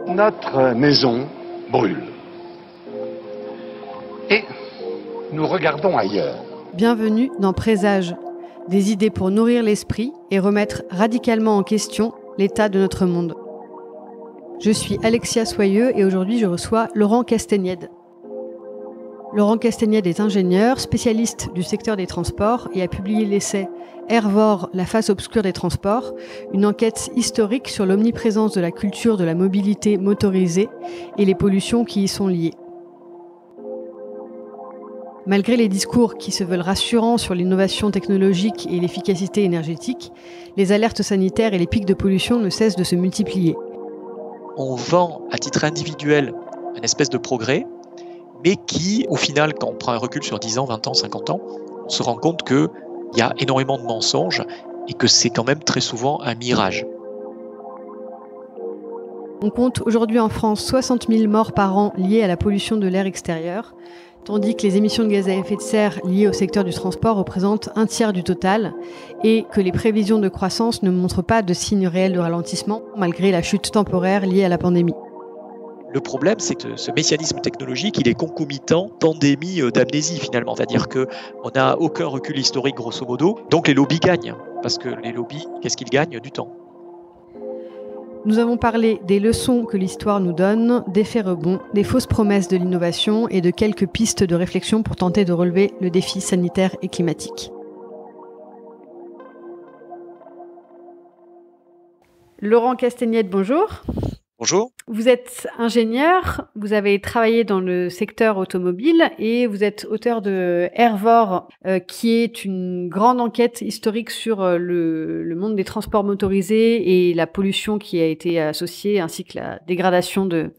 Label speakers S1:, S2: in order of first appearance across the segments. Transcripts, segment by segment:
S1: Notre maison brûle. Et nous regardons ailleurs.
S2: Bienvenue dans Présage, des idées pour nourrir l'esprit et remettre radicalement en question l'état de notre monde. Je suis Alexia Soyeux et aujourd'hui je reçois Laurent Castagnède. Laurent Castagnède est ingénieur, spécialiste du secteur des transports et a publié l'essai Hervor, la face obscure des transports, une enquête historique sur l'omniprésence de la culture de la mobilité motorisée et les pollutions qui y sont liées. Malgré les discours qui se veulent rassurants sur l'innovation technologique et l'efficacité énergétique, les alertes sanitaires et les pics de pollution ne cessent de se multiplier.
S3: On vend à titre individuel une espèce de progrès, mais qui, au final, quand on prend un recul sur 10 ans, 20 ans, 50 ans, on se rend compte qu'il y a énormément de mensonges et que c'est quand même très souvent un mirage.
S2: On compte aujourd'hui en France 60 000 morts par an liées à la pollution de l'air extérieur, tandis que les émissions de gaz à effet de serre liées au secteur du transport représentent un tiers du total et que les prévisions de croissance ne montrent pas de signes réels de ralentissement malgré la chute temporaire liée à la pandémie.
S3: Le problème, c'est que ce mécanisme technologique, il est concomitant pandémie d'amnésie finalement. C'est-à-dire qu'on n'a aucun recul historique grosso modo. Donc les lobbies gagnent. Parce que les lobbies, qu'est-ce qu'ils gagnent? Du temps.
S2: Nous avons parlé des leçons que l'histoire nous donne, des faits rebonds, des fausses promesses de l'innovation et de quelques pistes de réflexion pour tenter de relever le défi sanitaire et climatique. Laurent Castagnède, bonjour.
S3: Bonjour.
S2: Vous êtes ingénieur, vous avez travaillé dans le secteur automobile et vous êtes auteur de Hervor, qui est une grande enquête historique sur le monde des transports motorisés et la pollution qui a été associée, ainsi que la dégradation de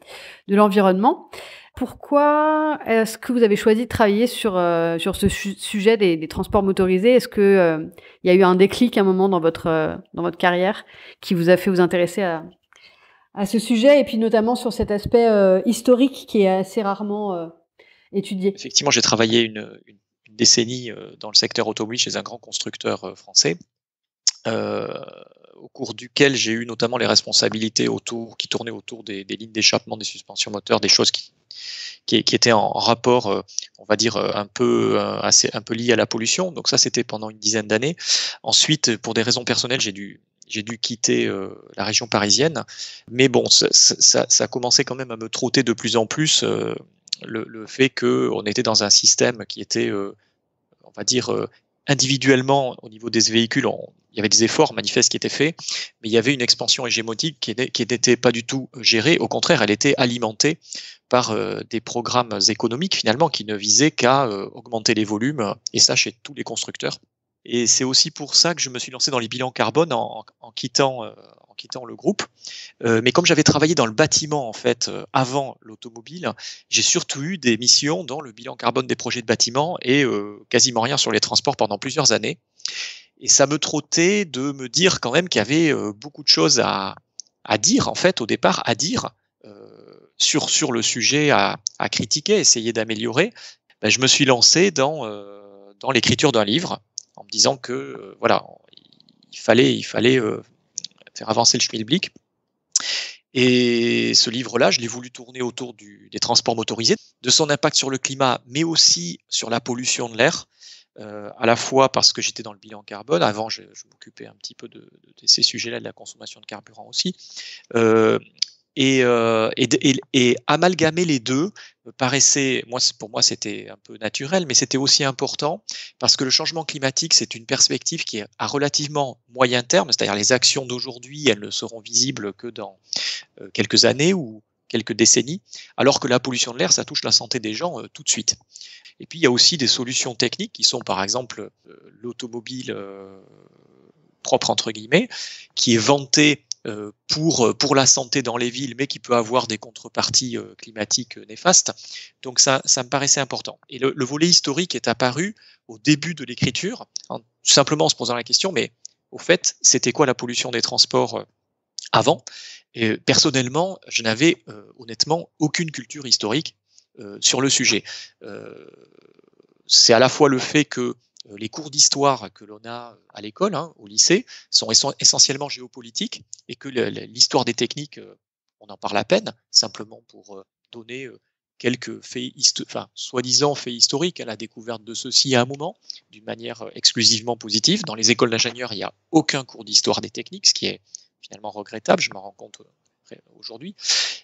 S2: l'environnement. Pourquoi est-ce que vous avez choisi de travailler sur ce sujet des transports motorisés? Est-ce que il y a eu un déclic à un moment dans votre carrière qui vous a fait vous intéresser à ce sujet, et puis notamment sur cet aspect historique qui est assez rarement étudié?
S3: Effectivement, j'ai travaillé une décennie dans le secteur automobile chez un grand constructeur français, au cours duquel j'ai eu notamment les responsabilités qui tournaient autour des lignes d'échappement, des suspensions moteurs, des choses qui étaient en rapport, on va dire, un peu lié à la pollution. Donc ça, c'était pendant une dizaine d'années. Ensuite, pour des raisons personnelles, j'ai dû quitter la région parisienne, mais bon, ça commençait quand même à me trotter de plus en plus le fait qu'on était dans un système qui était, on va dire, individuellement au niveau des véhicules, il y avait des efforts manifestes qui étaient faits, mais il y avait une expansion hégémonique qui n'était pas du tout gérée. Au contraire, elle était alimentée par des programmes économiques finalement qui ne visaient qu'à augmenter les volumes, et ça chez tous les constructeurs. Et c'est aussi pour ça que je me suis lancé dans les bilans carbone en quittant le groupe. Mais comme j'avais travaillé dans le bâtiment en fait avant l'automobile, j'ai surtout eu des missions dans le bilan carbone des projets de bâtiment et quasiment rien sur les transports pendant plusieurs années. Et ça me trottait de me dire quand même qu'il y avait beaucoup de choses à dire en fait au départ, sur le sujet à critiquer, essayer d'améliorer. Ben, je me suis lancé dans l'écriture d'un livre, en me disant que voilà, il fallait faire avancer le schmilblick. Et ce livre-là, je l'ai voulu tourner autour des transports motorisés, de son impact sur le climat, mais aussi sur la pollution de l'air, à la fois parce que j'étais dans le bilan carbone. Avant, je m'occupais un petit peu de ces sujets-là, de la consommation de carburant aussi. Et amalgamer les deux me paraissait, pour moi c'était un peu naturel, mais c'était aussi important parce que le changement climatique, c'est une perspective qui est à relativement moyen terme, c'est-à-dire les actions d'aujourd'hui, elles ne seront visibles que dans quelques années ou quelques décennies, alors que la pollution de l'air, ça touche la santé des gens tout de suite. Et puis il y a aussi des solutions techniques qui sont par exemple l'automobile propre entre guillemets, qui est vantée pour la santé dans les villes, mais qui peut avoir des contreparties climatiques néfastes. Donc ça me paraissait important. Et le volet historique est apparu au début de l'écriture, tout simplement en se posant la question, mais au fait, c'était quoi la pollution des transports avant? Et personnellement, je n'avais honnêtement aucune culture historique sur le sujet. C'est à la fois le fait que les cours d'histoire que l'on a à l'école, au lycée, sont essentiellement géopolitiques et que l'histoire des techniques, on en parle à peine, simplement pour donner quelques faits, soi-disant faits historiques à la découverte de ceci à un moment, d'une manière exclusivement positive. Dans les écoles d'ingénieurs, il n'y a aucun cours d'histoire des techniques, ce qui est finalement regrettable, je m'en rends compte aujourd'hui.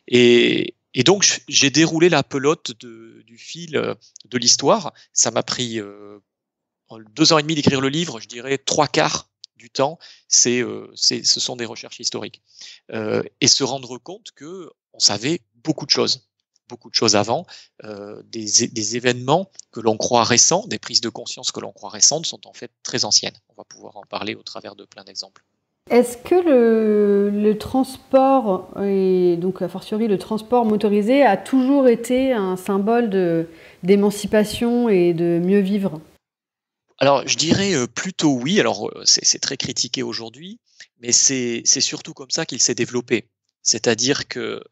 S3: Et donc, j'ai déroulé la pelote du fil de l'histoire. Ça m'a pris 2 ans et demi d'écrire le livre, je dirais 3/4 du temps, ce sont des recherches historiques. Et se rendre compte qu'on savait beaucoup de choses avant, des événements que l'on croit récents, des prises de conscience que l'on croit récentes sont en fait très anciennes. On va pouvoir en parler au travers de plein d'exemples.
S2: Est-ce que le transport, et donc a fortiori le transport motorisé, a toujours été un symbole d'émancipation et de mieux vivre ?
S3: Alors, je dirais plutôt oui. Alors, c'est très critiqué aujourd'hui, mais c'est surtout comme ça qu'il s'est développé. C'est-à-dire que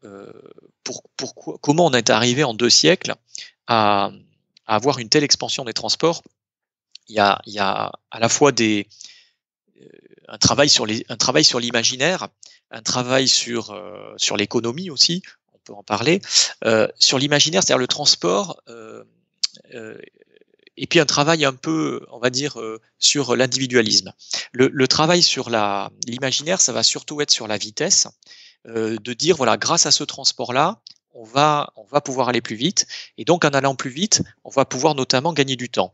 S3: comment on est arrivé en 2 siècles à avoir une telle expansion des transports? Il y a à la fois un travail sur l'imaginaire, un travail sur l'économie aussi, on peut en parler. Sur l'imaginaire, c'est-à-dire le transport, et puis un travail un peu, on va dire, sur l'individualisme. Le travail sur l'imaginaire, ça va surtout être sur la vitesse, de dire, voilà, grâce à ce transport-là, on va pouvoir aller plus vite, et donc en allant plus vite, on va pouvoir notamment gagner du temps.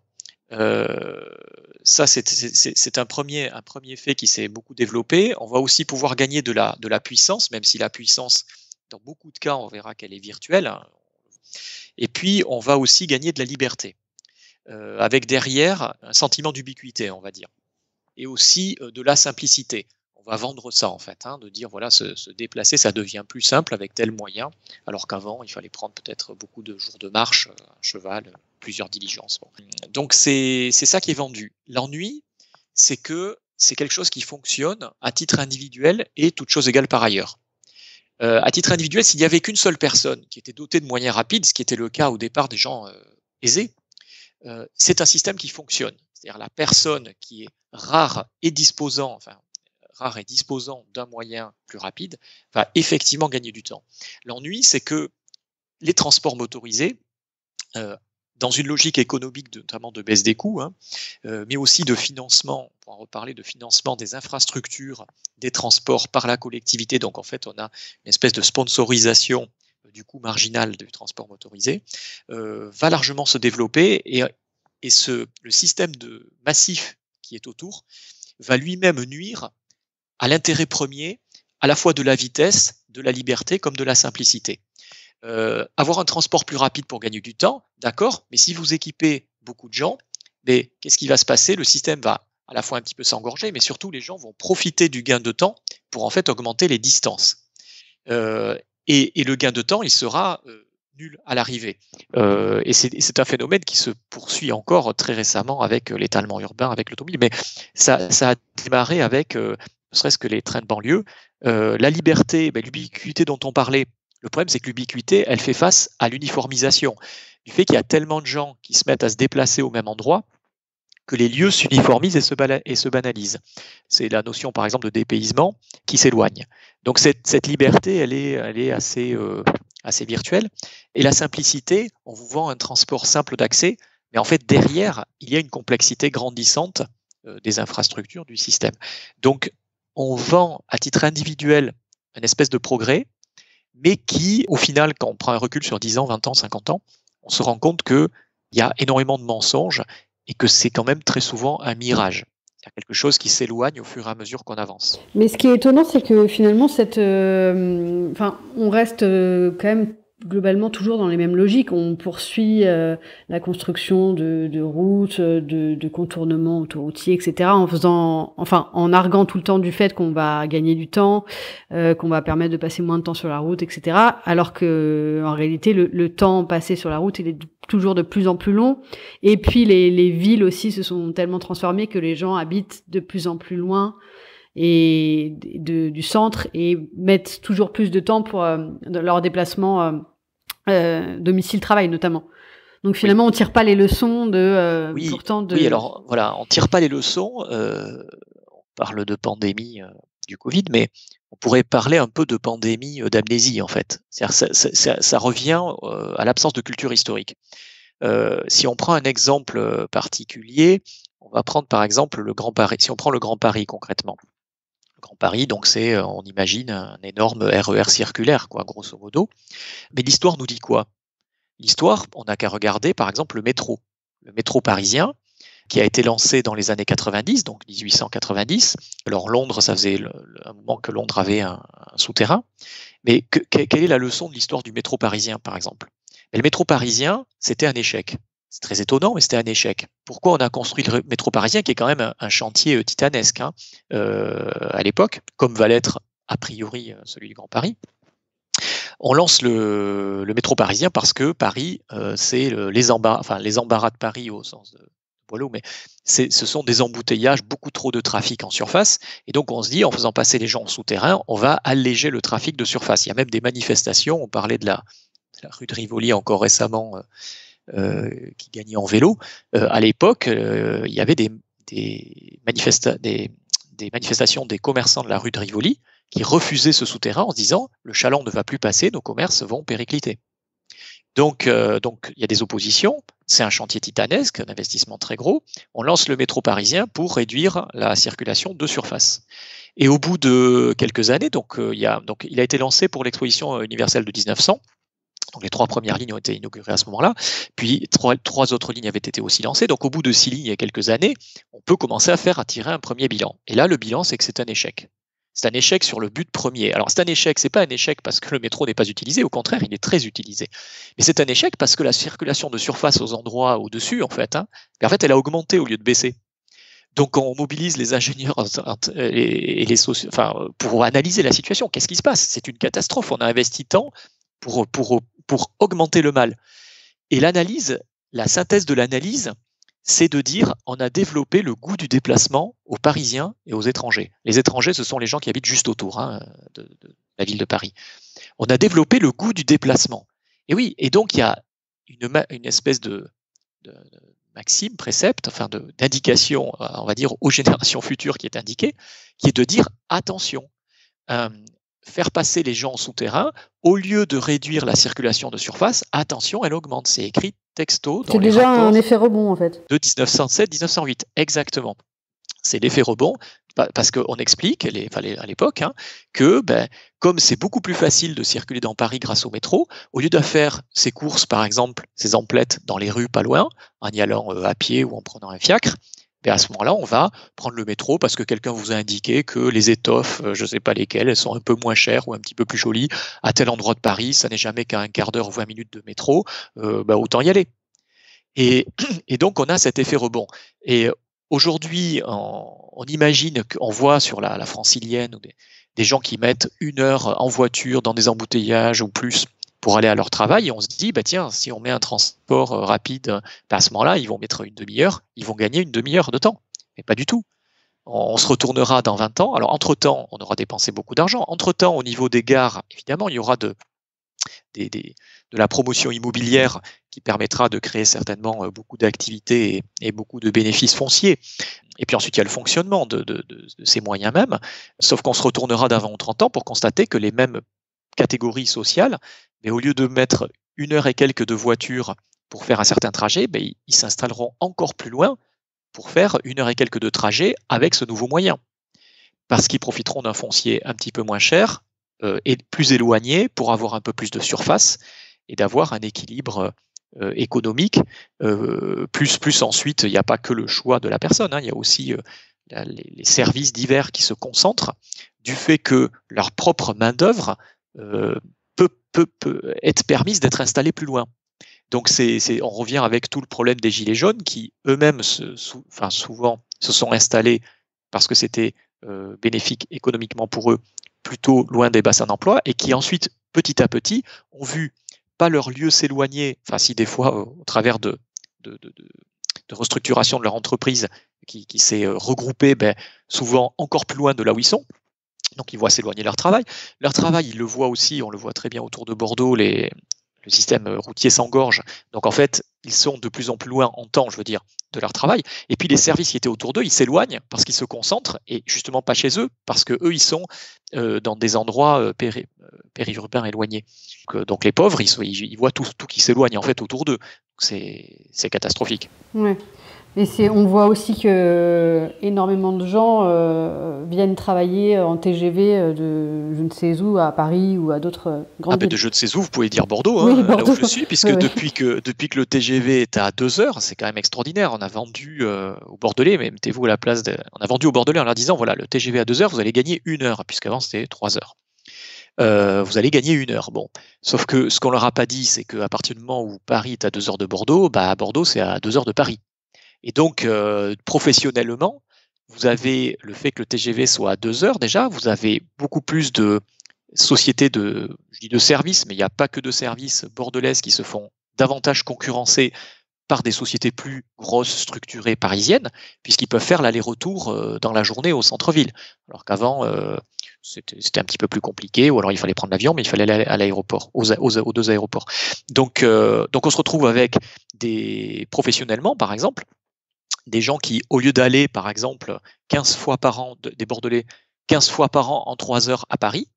S3: Ça, c'est un premier fait qui s'est beaucoup développé. On va aussi pouvoir gagner de la puissance, même si la puissance, dans beaucoup de cas, on verra qu'elle est virtuelle. Et puis, on va aussi gagner de la liberté, avec derrière un sentiment d'ubiquité, on va dire, et aussi de la simplicité. On va vendre ça, en fait, de dire, voilà, se déplacer, ça devient plus simple avec tel moyen, alors qu'avant, il fallait prendre peut-être beaucoup de jours de marche, à cheval, plusieurs diligences. Bon. Donc, c'est ça qui est vendu. L'ennui, c'est que c'est quelque chose qui fonctionne à titre individuel et toute chose égale par ailleurs. À titre individuel, s'il n'y avait qu'une seule personne qui était dotée de moyens rapides, ce qui était le cas au départ des gens aisés, c'est un système qui fonctionne. C'est-à-dire la personne qui est rare et disposant d'un moyen plus rapide va effectivement gagner du temps. L'ennui, c'est que les transports motorisés, dans une logique économique notamment de baisse des coûts, mais aussi de financement, on va en reparler, de financement des infrastructures des transports par la collectivité, donc en fait on a une espèce de sponsorisation du coût marginal du transport motorisé, va largement se développer, et le système massif qui est autour va lui-même nuire à l'intérêt premier, à la fois de la vitesse, de la liberté, comme de la simplicité. Avoir un transport plus rapide pour gagner du temps, d'accord, mais si vous équipez beaucoup de gens, mais qu'est-ce qui va se passer? Le système va à la fois un petit peu s'engorger, mais surtout les gens vont profiter du gain de temps pour en fait augmenter les distances. Et le gain de temps, il sera nul à l'arrivée. Et c'est un phénomène qui se poursuit encore très récemment avec l'étalement urbain, avec l'automobile, mais ça a démarré avec ne serait-ce que les trains de banlieue. La liberté, l'ubiquité dont on parlait, le problème c'est que l'ubiquité, elle fait face à l'uniformisation, du fait qu'il y a tellement de gens qui se mettent à se déplacer au même endroit que les lieux s'uniformisent et se banalisent. C'est la notion par exemple de dépaysement qui s'éloigne. Donc cette liberté, elle est assez virtuelle. Et la simplicité, on vous vend un transport simple d'accès, mais en fait derrière, il y a une complexité grandissante des infrastructures du système. Donc on vend à titre individuel une espèce de progrès, mais qui, au final, quand on prend un recul sur 10 ans, 20 ans, 50 ans, on se rend compte qu'il y a énormément de mensonges et que c'est quand même très souvent un mirage. C'est quelque chose qui s'éloigne au fur et à mesure qu'on avance.
S2: Mais ce qui est étonnant, c'est que finalement, on reste quand même globalement toujours dans les mêmes logiques. On poursuit la construction de routes, de contournements autoroutiers, etc. En arguant tout le temps du fait qu'on va gagner du temps, qu'on va permettre de passer moins de temps sur la route, etc. Alors que en réalité, le temps passé sur la route, il est toujours de plus en plus long. Et puis les villes aussi se sont tellement transformées que les gens habitent de plus en plus loin et du centre et mettent toujours plus de temps pour leur déplacement domicile-travail notamment. Donc finalement, on tire pas les leçons de
S3: Oui,
S2: pourtant de.
S3: oui, alors voilà, on tire pas les leçons. On parle de pandémie du Covid, mais on pourrait parler un peu de pandémie d'amnésie en fait. C'est-à-dire ça revient à l'absence de culture historique. Si on prend un exemple particulier, on va prendre par exemple le Grand Paris. Si on prend le Grand Paris concrètement, le Grand Paris, donc c'est, on imagine un énorme RER circulaire, quoi, grosso modo. Mais l'histoire nous dit quoi? L'histoire, on n'a qu'à regarder par exemple le métro parisien, qui a été lancé dans les années 90, donc 1890. Alors Londres, ça faisait un moment que Londres avait un souterrain. Mais quelle est la leçon de l'histoire du métro parisien, par exemple? Et le métro parisien, c'était un échec. C'est très étonnant, mais c'était un échec. Pourquoi on a construit le métro parisien, qui est quand même un chantier titanesque à l'époque, comme va l'être a priori celui du Grand Paris? On lance le métro parisien parce que Paris, c'est les embarras de Paris au sens de Boileau, mais ce sont des embouteillages, beaucoup trop de trafic en surface, et donc on se dit, en faisant passer les gens au souterrain, on va alléger le trafic de surface. Il y a même des manifestations, on parlait de la rue de Rivoli encore récemment, qui gagnait en vélo. À l'époque, il y avait des manifestations des commerçants de la rue de Rivoli qui refusaient ce souterrain en se disant le chaland ne va plus passer, nos commerces vont péricliter. Donc il y a des oppositions, c'est un chantier titanesque, un investissement très gros. On lance le métro parisien pour réduire la circulation de surface. Et au bout de quelques années, il a été lancé pour l'exposition universelle de 1900. Donc les 3 premières lignes ont été inaugurées à ce moment-là, puis trois autres lignes avaient été aussi lancées. Donc au bout de 6 lignes et quelques années, on peut commencer à tirer un premier bilan. Et là, le bilan, c'est que c'est un échec. C'est un échec sur le but premier. Alors c'est un échec, c'est pas un échec parce que le métro n'est pas utilisé, au contraire, il est très utilisé. Mais c'est un échec parce que la circulation de surface aux endroits au-dessus, en fait, elle a augmenté au lieu de baisser. Donc on mobilise les ingénieurs et les pour analyser la situation. Qu'est-ce qui se passe? C'est une catastrophe. On a investi tant pour augmenter le mal. Et l'analyse, la synthèse de l'analyse, c'est de dire on a développé le goût du déplacement aux Parisiens et aux étrangers. Les étrangers, ce sont les gens qui habitent juste autour de la ville de Paris. On a développé le goût du déplacement. Et oui, et donc il y a une espèce de maxime, précepte, d'indication, on va dire, aux générations futures qui est indiquée, qui est de dire attention, faire passer les gens en souterrain, au lieu de réduire la circulation de surface, attention, elle augmente. C'est écrit texto dans les rapports.
S2: C'est déjà un effet rebond, en fait.
S3: De 1907-1908, exactement. C'est l'effet rebond, parce qu'on explique à l'époque que comme c'est beaucoup plus facile de circuler dans Paris grâce au métro, au lieu de faire ses courses, par exemple, ses emplettes dans les rues pas loin, en y allant à pied ou en prenant un fiacre, à ce moment-là, on va prendre le métro parce que quelqu'un vous a indiqué que les étoffes, je ne sais pas lesquelles, elles sont un peu moins chères ou un petit peu plus jolies à tel endroit de Paris, ça n'est jamais qu'à un quart d'heure ou 20 minutes de métro, autant y aller. Et donc, on a cet effet rebond. Et aujourd'hui, on imagine qu'on voit sur la francilienne des gens qui mettent 1 heure en voiture dans des embouteillages ou plus pour aller à leur travail, et on se dit, tiens, si on met un transport rapide, à ce moment-là, ils vont mettre une demi-heure, ils vont gagner une demi-heure de temps. Mais pas du tout. On se retournera dans 20 ans. Alors, entre-temps, on aura dépensé beaucoup d'argent. Entre-temps, au niveau des gares, évidemment, il y aura de la promotion immobilière qui permettra de créer certainement beaucoup d'activités et beaucoup de bénéfices fonciers. Et puis ensuite, il y a le fonctionnement de ces moyens mêmes. Sauf qu'on se retournera dans 20 ou 30 ans pour constater que les mêmes catégories sociales, mais au lieu de mettre 1 heure et quelques de voiture pour faire un certain trajet, ils s'installeront encore plus loin pour faire 1 heure et quelques de trajet avec ce nouveau moyen. Parce qu'ils profiteront d'un foncier un petit peu moins cher et plus éloigné pour avoir un peu plus de surface et d'avoir un équilibre économique. Plus ensuite, il n'y a pas que le choix de la personne, il y a aussi les services divers qui se concentrent du fait que leur propre main-d'œuvre peut être permise d'être installée plus loin. Donc on revient avec tout le problème des gilets jaunes qui eux-mêmes souvent se sont installés parce que c'était bénéfique économiquement pour eux, plutôt loin des bassins d'emploi, et qui ensuite, petit à petit, ont vu pas leur lieu s'éloigner, si des fois au travers de restructuration de leur entreprise qui s'est regroupée souvent encore plus loin de là où ils sont. Donc ils voient s'éloigner leur travail. Leur travail, ils le voient aussi, on le voit très bien autour de Bordeaux, le le système routier s'engorge. Donc en fait, ils sont de plus en plus loin en temps, je veux dire, de leur travail. Et puis les services qui étaient autour d'eux, ils s'éloignent parce qu'ils se concentrent, et justement pas chez eux, parce que eux, ils sont dans des endroits périurbains éloignés. Donc les pauvres, ils voient tout qui s'éloigne en fait autour d'eux. C'est catastrophique.
S2: Ouais. Et on voit aussi que énormément de gens viennent travailler en TGV de je ne sais où, à Paris ou à d'autres grandes villes.
S3: De je ne sais où, vous pouvez dire Bordeaux,
S2: Oui,
S3: hein,
S2: Bordeaux.
S3: là où je suis, puisque
S2: Oui.
S3: depuis que le TGV est à 2 heures, c'est quand même extraordinaire. On a vendu aux Bordelais, mais mettez-vous à la place on a vendu aux Bordelais en leur disant, voilà, le TGV à 2 heures, vous allez gagner 1 heure, puisqu'avant c'était 3 heures. Vous allez gagner 1 heure. Bon. Sauf que ce qu'on leur a pas dit, c'est qu'à partir du moment où Paris est à 2 heures de Bordeaux, bah, Bordeaux, c'est à 2 heures de Paris. Et donc, professionnellement, vous avez le fait que le TGV soit à 2 heures déjà, vous avez beaucoup plus de sociétés je dis de services, mais il n'y a pas que de services bordelaises qui se font davantage concurrencer par des sociétés plus grosses, structurées, parisiennes, puisqu'ils peuvent faire l'aller-retour dans la journée au centre-ville. Alors qu'avant, c'était un petit peu plus compliqué, ou alors il fallait prendre l'avion, mais il fallait aller à l'aéroport, aux 2 aéroports. Donc on se retrouve avec professionnellement, par exemple, des gens qui, au lieu d'aller, par exemple, 15 fois par an, des Bordelais, 15 fois par an en 3 heures à Paris,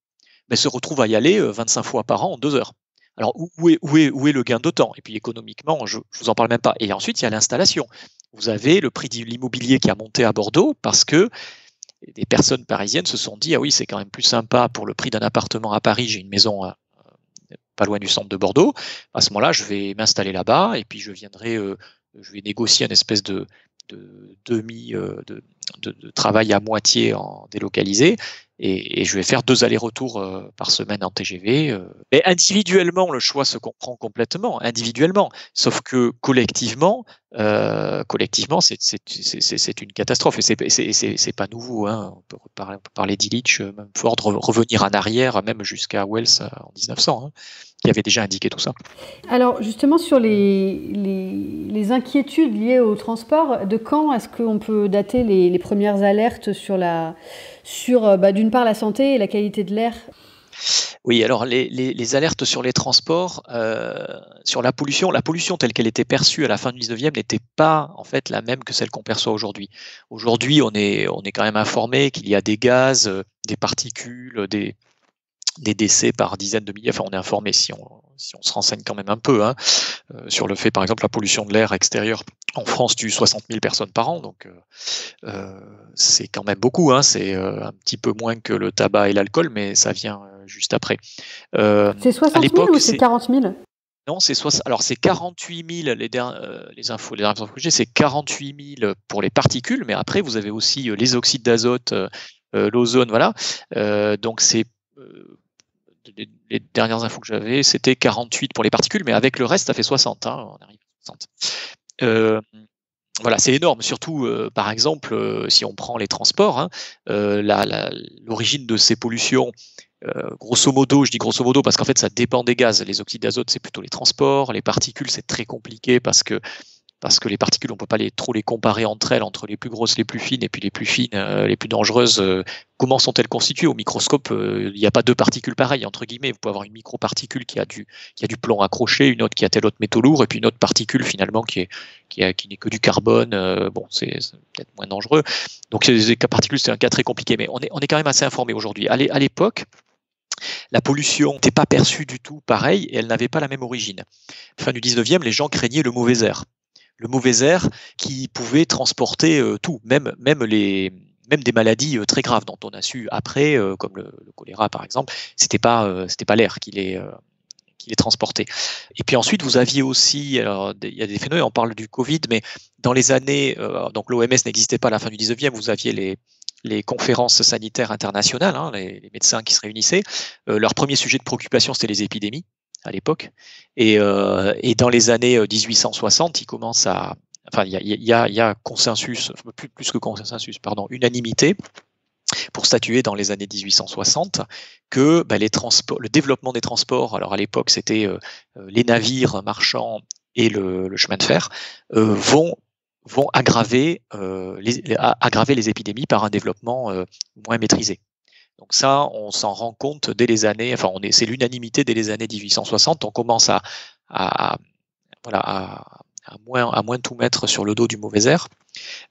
S3: mais se retrouvent à y aller 25 fois par an en 2 heures. Alors, où est le gain de temps? Et puis, économiquement, je vous en parle même pas. Et ensuite, il y a l'installation. Vous avez le prix de l'immobilier qui a monté à Bordeaux parce que des personnes parisiennes se sont dit, ah oui, c'est quand même plus sympa pour le prix d'un appartement à Paris, j'ai une maison pas loin du centre de Bordeaux. À ce moment-là, je vais m'installer là-bas et puis je vais négocier une espèce de travail à moitié en délocalisé, et je vais faire 2 allers-retours par semaine en TGV. Mais individuellement, le choix se comprend complètement, individuellement, sauf que collectivement, c'est une catastrophe, et c'est pas nouveau, hein. On peut parler d'Illich, même Ford, revenir en arrière, même jusqu'à Wells en 1900, hein, qui avait déjà indiqué tout ça.
S2: Alors justement, sur les inquiétudes liées au transport, de quand est-ce qu'on peut dater les premières alertes sur d'une part la santé et la qualité de l'air?
S3: Oui, alors les alertes sur les transports, sur la pollution telle qu'elle était perçue à la fin du 19e n'était pas en fait la même que celle qu'on perçoit aujourd'hui. Aujourd'hui, on est quand même informé qu'il y a des gaz, des particules, des décès par dizaines de milliers. Enfin, on est informé si on se renseigne quand même un peu, hein, sur le fait, par exemple, la pollution de l'air extérieur en France tue 60 000 personnes par an, donc c'est quand même beaucoup, hein. C'est un petit peu moins que le tabac et l'alcool, mais ça vient juste après.
S2: C'est 60 000 ou c'est 40 000?
S3: Non, alors c'est 48 000, les dernières infos que j'ai, c'est 48 000 pour les particules, mais après vous avez aussi les oxydes d'azote, l'ozone, voilà. Donc c'est les dernières infos que j'avais, c'était 48 pour les particules, mais avec le reste, ça fait 60. Hein, on arrive à 60. Voilà, c'est énorme. Surtout, par exemple, si on prend les transports, hein, l'origine de ces pollutions, grosso modo, je dis grosso modo parce qu'en fait, ça dépend des gaz. Les oxydes d'azote, c'est plutôt les transports. Les particules, c'est très compliqué parce que les particules, on ne peut pas trop les comparer entre elles, entre les plus grosses, les plus fines, et puis les plus fines, les plus dangereuses. Comment sont-elles constituées? Au microscope, il n'y a pas deux particules pareilles, entre guillemets. Vous pouvez avoir une microparticule qui a du plomb accroché, une autre qui a tel autre métaux lourd, et puis une autre particule finalement qui n'est que du carbone. Bon, c'est peut-être moins dangereux. Donc les particules, c'est un cas très compliqué, mais on est quand même assez informé aujourd'hui. À l'époque, la pollution n'était pas perçue du tout pareil, et elle n'avait pas la même origine. Fin du 19e, les gens craignaient le mauvais air. Le mauvais air qui pouvait transporter tout, même des maladies très graves dont on a su après, comme le choléra par exemple, c'était pas l'air qui les transportait. Et puis ensuite, vous aviez aussi, alors il y a des phénomènes, on parle du Covid, mais dans les années, donc l'OMS n'existait pas à la fin du 19e, vous aviez les conférences sanitaires internationales, hein, les médecins qui se réunissaient. Leur premier sujet de préoccupation, c'était les épidémies à l'époque. Et dans les années 1860, il commence à... Enfin, il y a consensus, plus que consensus, pardon, unanimité pour statuer dans les années 1860 que le développement des transports, alors à l'époque c'était les navires marchands et le chemin de fer, vont aggraver les épidémies par un développement moins maîtrisé. Donc ça, on s'en rend compte dès les années, enfin c'est l'unanimité dès les années 1860, on commence à moins tout mettre sur le dos du mauvais air.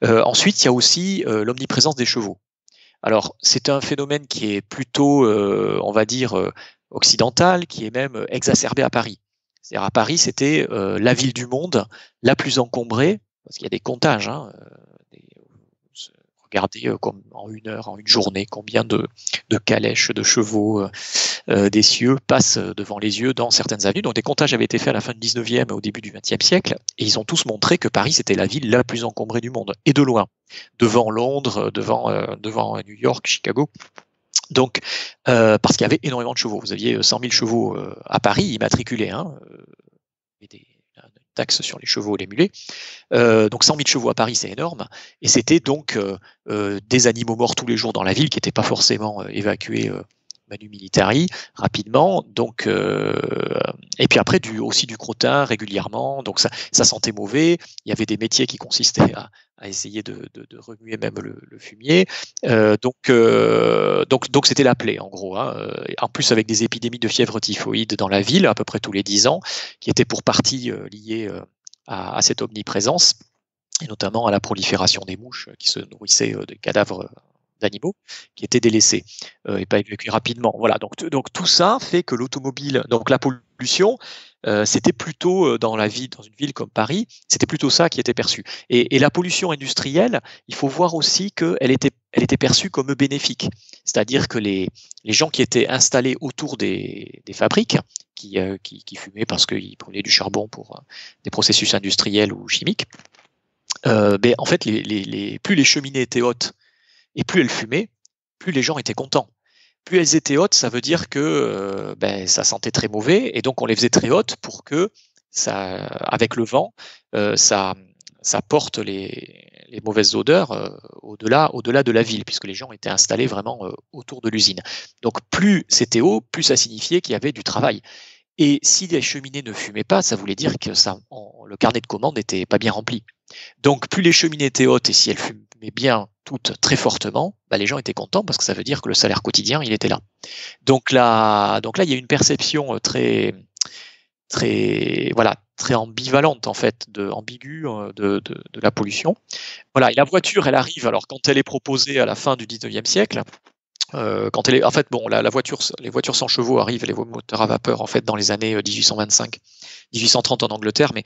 S3: Ensuite, il y a aussi l'omniprésence des chevaux. Alors, c'est un phénomène qui est plutôt, on va dire, occidental, qui est même exacerbé à Paris. C'est-à-dire à Paris, c'était la ville du monde la plus encombrée, parce qu'il y a des comptages, hein, regardez comme en une heure, en une journée, combien de calèches, de chevaux, d'essieux passent devant les yeux dans certaines avenues. Donc des comptages avaient été faits à la fin du 19e et au début du 20e siècle, et ils ont tous montré que Paris, c'était la ville la plus encombrée du monde, et de loin, devant Londres, devant New York, Chicago. Donc, parce qu'il y avait énormément de chevaux. Vous aviez 100 000 chevaux à Paris, immatriculés, hein, une taxe sur les chevaux et les mulets. Donc 100 000 chevaux à Paris, c'est énorme. Et c'était donc des animaux morts tous les jours dans la ville qui n'étaient pas forcément évacués manu militari rapidement. Donc, et puis après, aussi du crottin régulièrement. Donc ça sentait mauvais. Il y avait des métiers qui consistaient à essayer de remuer même le fumier. Donc c'était la plaie, en gros. Hein. En plus, avec des épidémies de fièvre typhoïde dans la ville, à peu près tous les 10 ans, qui étaient pour partie liées à cette omniprésence, et notamment à la prolifération des mouches qui se nourrissaient des cadavres d'animaux qui étaient délaissés et pas évacués rapidement. Voilà, donc tout ça fait que l'automobile, donc la pollution, c'était plutôt dans une ville comme Paris, c'était plutôt ça qui était perçu. Et la pollution industrielle, il faut voir aussi qu'elle était perçue comme bénéfique. C'est-à-dire que les gens qui étaient installés autour des fabriques, qui fumaient parce qu'ils prenaient du charbon pour des processus industriels ou chimiques, en fait, plus les cheminées étaient hautes et plus elles fumaient, plus les gens étaient contents. Plus elles étaient hautes, ça veut dire que ça sentait très mauvais, et donc on les faisait très hautes pour que ça, avec le vent, ça porte les mauvaises odeurs au-delà de la ville, puisque les gens étaient installés vraiment autour de l'usine. Donc plus c'était haut, plus ça signifiait qu'il y avait du travail. Et si les cheminées ne fumaient pas, ça voulait dire que le carnet de commandes n'était pas bien rempli. Donc plus les cheminées étaient hautes et si elles fumaient bien toutes très fortement, les gens étaient contents parce que ça veut dire que le salaire quotidien, il était là. Donc là, il y a une perception très ambivalente en fait, ambiguë de la pollution. Voilà, et la voiture, elle arrive. Alors quand elle est proposée à la fin du 19e siècle. Quand elle est, en fait, les voitures sans chevaux arrivent, les moteurs à vapeur, en fait, dans les années 1825, 1830 en Angleterre, mais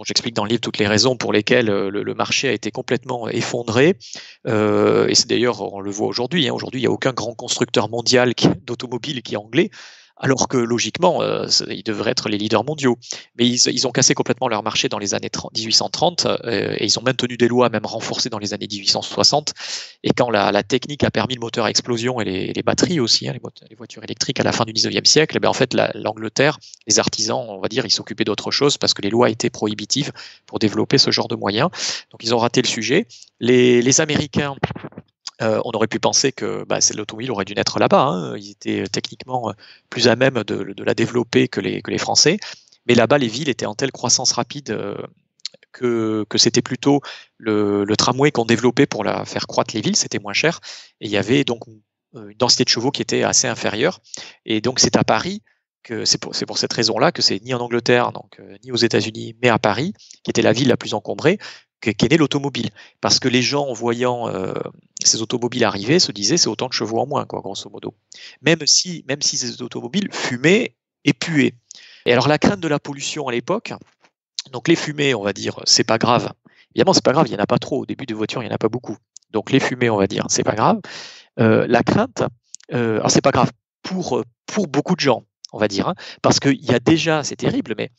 S3: j'explique dans le livre toutes les raisons pour lesquelles le marché a été complètement effondré. Et c'est d'ailleurs, on le voit aujourd'hui. Hein, aujourd'hui, il n'y a aucun grand constructeur mondial d'automobiles qui est anglais. Alors que logiquement, ils devraient être les leaders mondiaux. Mais ils ont cassé complètement leur marché dans les années 1830 et ils ont maintenu des lois, même renforcées dans les années 1860. Et quand la technique a permis le moteur à explosion et les batteries aussi, hein, les voitures électriques à la fin du 19e siècle, en fait, l'Angleterre, les artisans, on va dire, ils s'occupaient d'autre chose parce que les lois étaient prohibitives pour développer ce genre de moyens. Donc ils ont raté le sujet. Les Américains, on aurait pu penser que l'automobile aurait dû naître là-bas. Hein. Ils étaient techniquement plus à même de la développer que les Français. Mais là-bas, les villes étaient en telle croissance rapide que c'était plutôt le tramway qu'on développait pour faire croître les villes. C'était moins cher. Et il y avait donc une densité de chevaux qui était assez inférieure. Et donc, c'est à Paris que c'est pour cette raison-là que c'est ni en Angleterre, donc ni aux États-Unis, mais à Paris, qui était la ville la plus encombrée, qu'est née l'automobile. Parce que les gens, en voyant ces automobiles arriver, se disaient c'est autant de chevaux en moins, quoi, grosso modo. Même si ces automobiles fumaient et puaient. Et alors la crainte de la pollution à l'époque, donc les fumées, on va dire, c'est pas grave. Évidemment, c'est pas grave, il n'y en a pas trop. Au début des voitures, il n'y en a pas beaucoup. Donc les fumées, on va dire, c'est pas grave. La crainte, alors c'est pas grave pour beaucoup de gens, on va dire, hein, parce qu'il y a déjà, c'est terrible, mais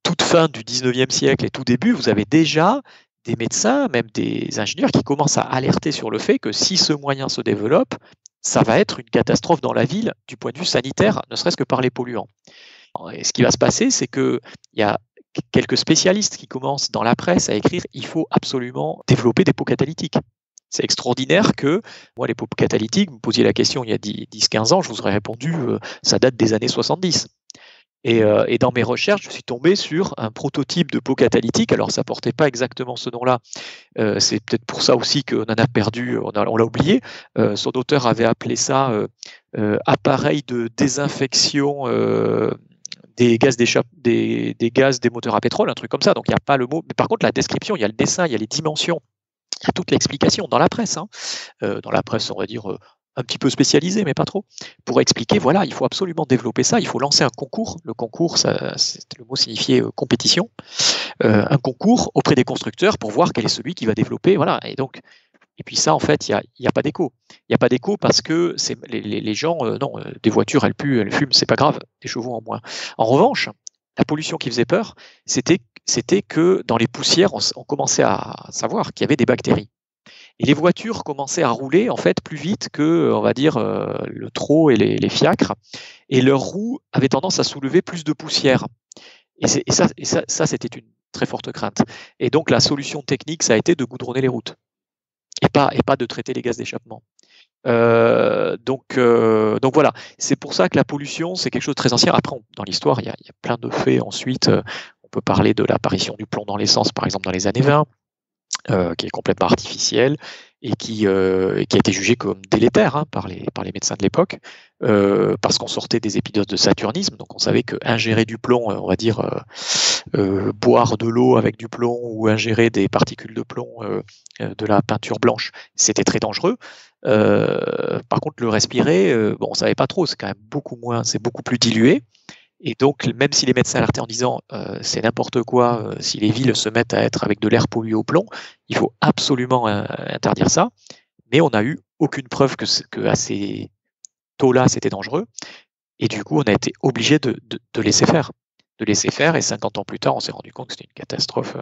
S3: toute fin du 19e siècle et tout début, vous avez déjà des médecins, même des ingénieurs qui commencent à alerter sur le fait que si ce moyen se développe, ça va être une catastrophe dans la ville du point de vue sanitaire, ne serait-ce que par les polluants. Et ce qui va se passer, c'est qu'il y a quelques spécialistes qui commencent dans la presse à écrire « il faut absolument développer des pots catalytiques ». C'est extraordinaire que, moi, les pots catalytiques, vous me posiez la question il y a 10-15 ans, je vous aurais répondu ça date des années 70. Et dans mes recherches, je suis tombé sur un prototype de pot catalytique. Alors, ça portait pas exactement ce nom-là. C'est peut-être pour ça aussi qu'on en a perdu, on l'a oublié. Son auteur avait appelé ça appareil de désinfection des gaz des gaz des moteurs à pétrole, un truc comme ça. Donc, il n'y a pas le mot. Mais par contre, la description, il y a le dessin, il y a les dimensions, il y a toute l'explication dans la presse. Dans la presse, on va dire un petit peu spécialisé, mais pas trop, pour expliquer, voilà, il faut absolument développer ça, il faut lancer un concours. Le concours, le mot signifiait compétition, un concours auprès des constructeurs pour voir quel est celui qui va développer, voilà. Et puis ça, en fait, il y a pas d'écho. Il n'y a pas d'écho parce que les gens, non, des voitures, elles puent, elles fument, c'est pas grave, des chevaux en moins. En revanche, la pollution qui faisait peur, c'était que dans les poussières, on commençait à savoir qu'il y avait des bactéries. Et les voitures commençaient à rouler en fait plus vite que, on va dire, le trot et les fiacres, et leurs roues avaient tendance à soulever plus de poussière. Et ça, c'était une très forte crainte. Et donc la solution technique, ça a été de goudronner les routes et pas de traiter les gaz d'échappement. Donc voilà, c'est pour ça que la pollution, c'est quelque chose de très ancien. Après, dans l'histoire, il y a plein de faits. Ensuite, on peut parler de l'apparition du plomb dans l'essence, par exemple, dans les années 20. Qui est complètement artificiel et qui a été jugé comme délétère par les médecins de l'époque, parce qu'on sortait des épisodes de saturnisme, donc on savait que ingérer du plomb, on va dire boire de l'eau avec du plomb ou ingérer des particules de plomb, de la peinture blanche, c'était très dangereux. Par contre, le respirer, on savait pas trop, c'est quand même c'est beaucoup plus dilué. Et donc, même si les médecins alertaient en disant c'est n'importe quoi, si les villes se mettent à être avec de l'air pollué au plomb, il faut absolument interdire ça. Mais on n'a eu aucune preuve que à ces taux-là, c'était dangereux. Et du coup, on a été obligé de laisser faire. De laisser faire. Et 50 ans plus tard, on s'est rendu compte que c'était une catastrophe.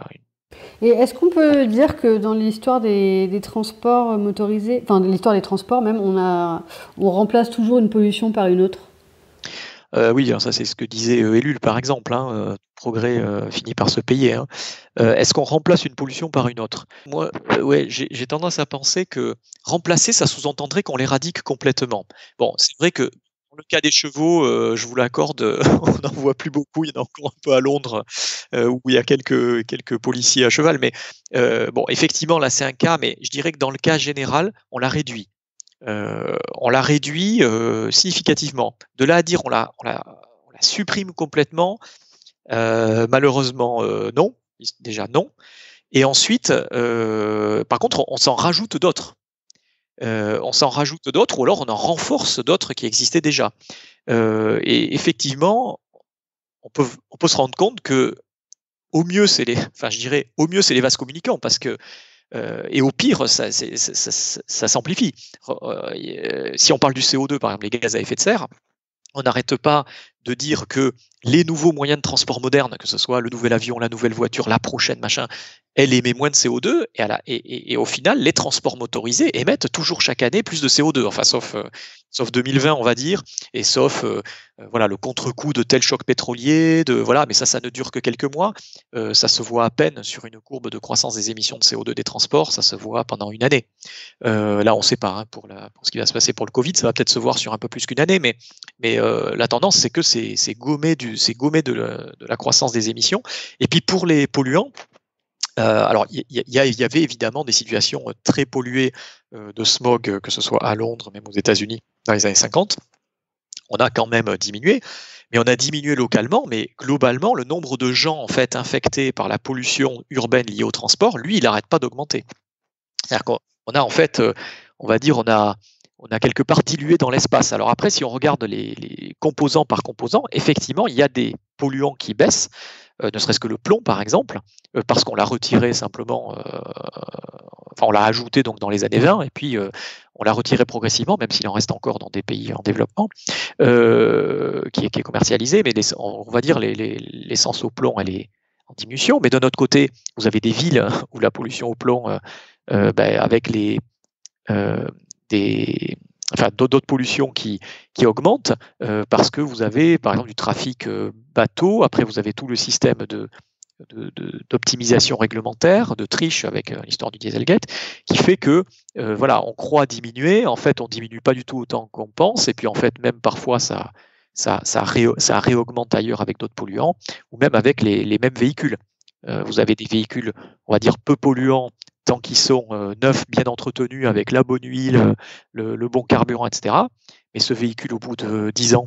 S2: Et est-ce qu'on peut dire que dans l'histoire des transports motorisés, enfin de l'histoire des transports même, on remplace toujours une pollution par une autre?
S3: Oui, ça c'est ce que disait Ellul par exemple, progrès finit par se payer. Est-ce qu'on remplace une pollution par une autre? Moi, ouais, j'ai tendance à penser que remplacer, ça sous-entendrait qu'on l'éradique complètement. Bon, c'est vrai que dans le cas des chevaux, je vous l'accorde, on n'en voit plus beaucoup, il y en a encore un peu à Londres, où il y a quelques policiers à cheval, mais bon, effectivement, là c'est un cas, mais je dirais que dans le cas général, on l'a réduit. On l'a réduit significativement. De là à dire on la supprime complètement, malheureusement non, déjà non. Et ensuite, par contre, on s'en rajoute d'autres. On s'en rajoute d'autres, ou alors on en renforce d'autres qui existaient déjà. Et effectivement, on peut se rendre compte que au mieux c'est les vases communicants, parce que et au pire, ça s'amplifie. Si on parle du CO2, par exemple, les gaz à effet de serre, on n'arrête pas de dire que les nouveaux moyens de transport modernes, que ce soit le nouvel avion, la nouvelle voiture, la prochaine machin, elle émet moins de CO2, et au final, les transports motorisés émettent toujours chaque année plus de CO2, enfin sauf 2020, on va dire, et sauf voilà, le contre-coup de tel choc pétrolier, voilà, mais ça ne dure que quelques mois. Ça se voit à peine sur une courbe de croissance des émissions de CO2 des transports, ça se voit pendant une année. Là, on ne sait pas, pour ce qui va se passer pour le Covid, ça va peut-être se voir sur un peu plus qu'une année, mais la tendance, c'est que c'est gommé de la croissance des émissions. Et puis pour les polluants, alors il y avait évidemment des situations très polluées de smog, que ce soit à Londres, même aux États-Unis dans les années 50. On a quand même diminué, mais on a diminué localement, mais globalement, le nombre de gens en fait infectés par la pollution urbaine liée au transport, lui, il n'arrête pas d'augmenter. C'est-à-dire qu'on a en fait, on va dire, on a quelque part dilué dans l'espace. Alors après, si on regarde les composants par composant, effectivement, il y a des polluants qui baissent, ne serait-ce que le plomb, par exemple, parce qu'on l'a retiré simplement, on l'a ajouté donc dans les années 20, et puis on l'a retiré progressivement, même s'il en reste encore dans des pays en développement, qui est commercialisé, mais on va dire l'essence au plomb, elle est en diminution. Mais de notre côté, vous avez des villes où la pollution au plomb, avec d'autres pollutions qui augmentent, parce que vous avez par exemple du trafic bateau, après vous avez tout le système d'optimisation réglementaire, de triche avec l'histoire du Dieselgate, qui fait que voilà, on croit diminuer, en fait on diminue pas du tout autant qu'on pense, et puis en fait même parfois ça ça réaugmente ailleurs avec d'autres polluants, ou même avec les mêmes véhicules. Vous avez des véhicules, on va dire, peu polluants, tant qu'ils sont neufs, bien entretenus, avec la bonne huile, le bon carburant, etc. Mais ce véhicule, au bout de 10 ans,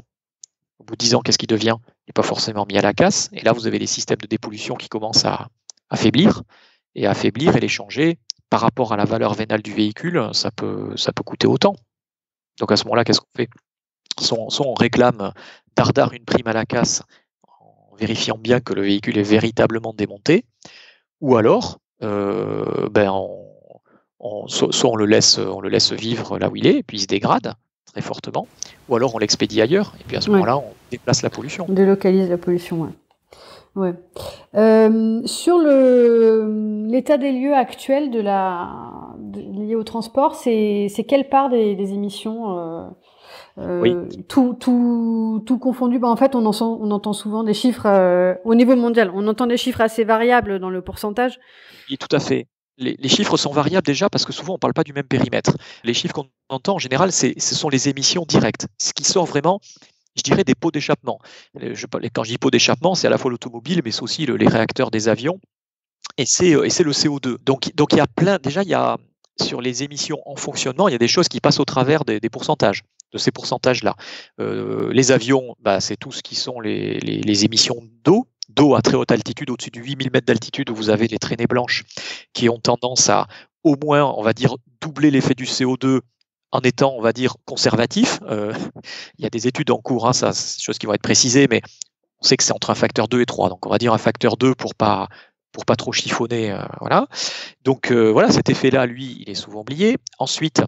S3: qu'est-ce qu'il devient? Il n'est pas forcément mis à la casse. Et là, vous avez des systèmes de dépollution qui commencent à affaiblir. Et les changer par rapport à la valeur vénale du véhicule, ça peut coûter autant. Donc à ce moment-là, qu'est-ce qu'on fait? Soit on réclame dardard une prime à la casse en vérifiant bien que le véhicule est véritablement démonté, ou alors soit on le laisse vivre là où il est et puis il se dégrade très fortement, ou alors on l'expédie ailleurs et puis à ce moment-là on déplace la pollution.
S2: On délocalise la pollution, ouais. Sur l'état des lieux actuel lié au transport, c'est quelle part des émissions
S3: Oui.
S2: Tout confondu. En fait, on entend souvent des chiffres au niveau mondial. On entend des chiffres assez variables dans le pourcentage.
S3: Oui, tout à fait. Les chiffres sont variables déjà parce que souvent on ne parle pas du même périmètre. Les chiffres qu'on entend en général, ce sont les émissions directes. Ce qui sort vraiment, je dirais, des pots d'échappement. Quand je dis pots d'échappement, c'est à la fois l'automobile, mais c'est aussi les réacteurs des avions. Et c'est le CO2. Donc il y a sur les émissions en fonctionnement, il y a des choses qui passent au travers des pourcentages, de ces pourcentages-là. Les avions, c'est tout ce qui sont les émissions d'eau à très haute altitude, au-dessus de 8000 mètres d'altitude, où vous avez les traînées blanches qui ont tendance à, au moins, on va dire, doubler l'effet du CO2 en étant, on va dire, conservatif. Il y a des études en cours, ça, c'est des choses qui vont être précisées, mais on sait que c'est entre un facteur 2 et 3. Donc, on va dire un facteur 2 pour pas trop chiffonner. Voilà. Donc, cet effet-là, lui, il est souvent oublié. Ensuite,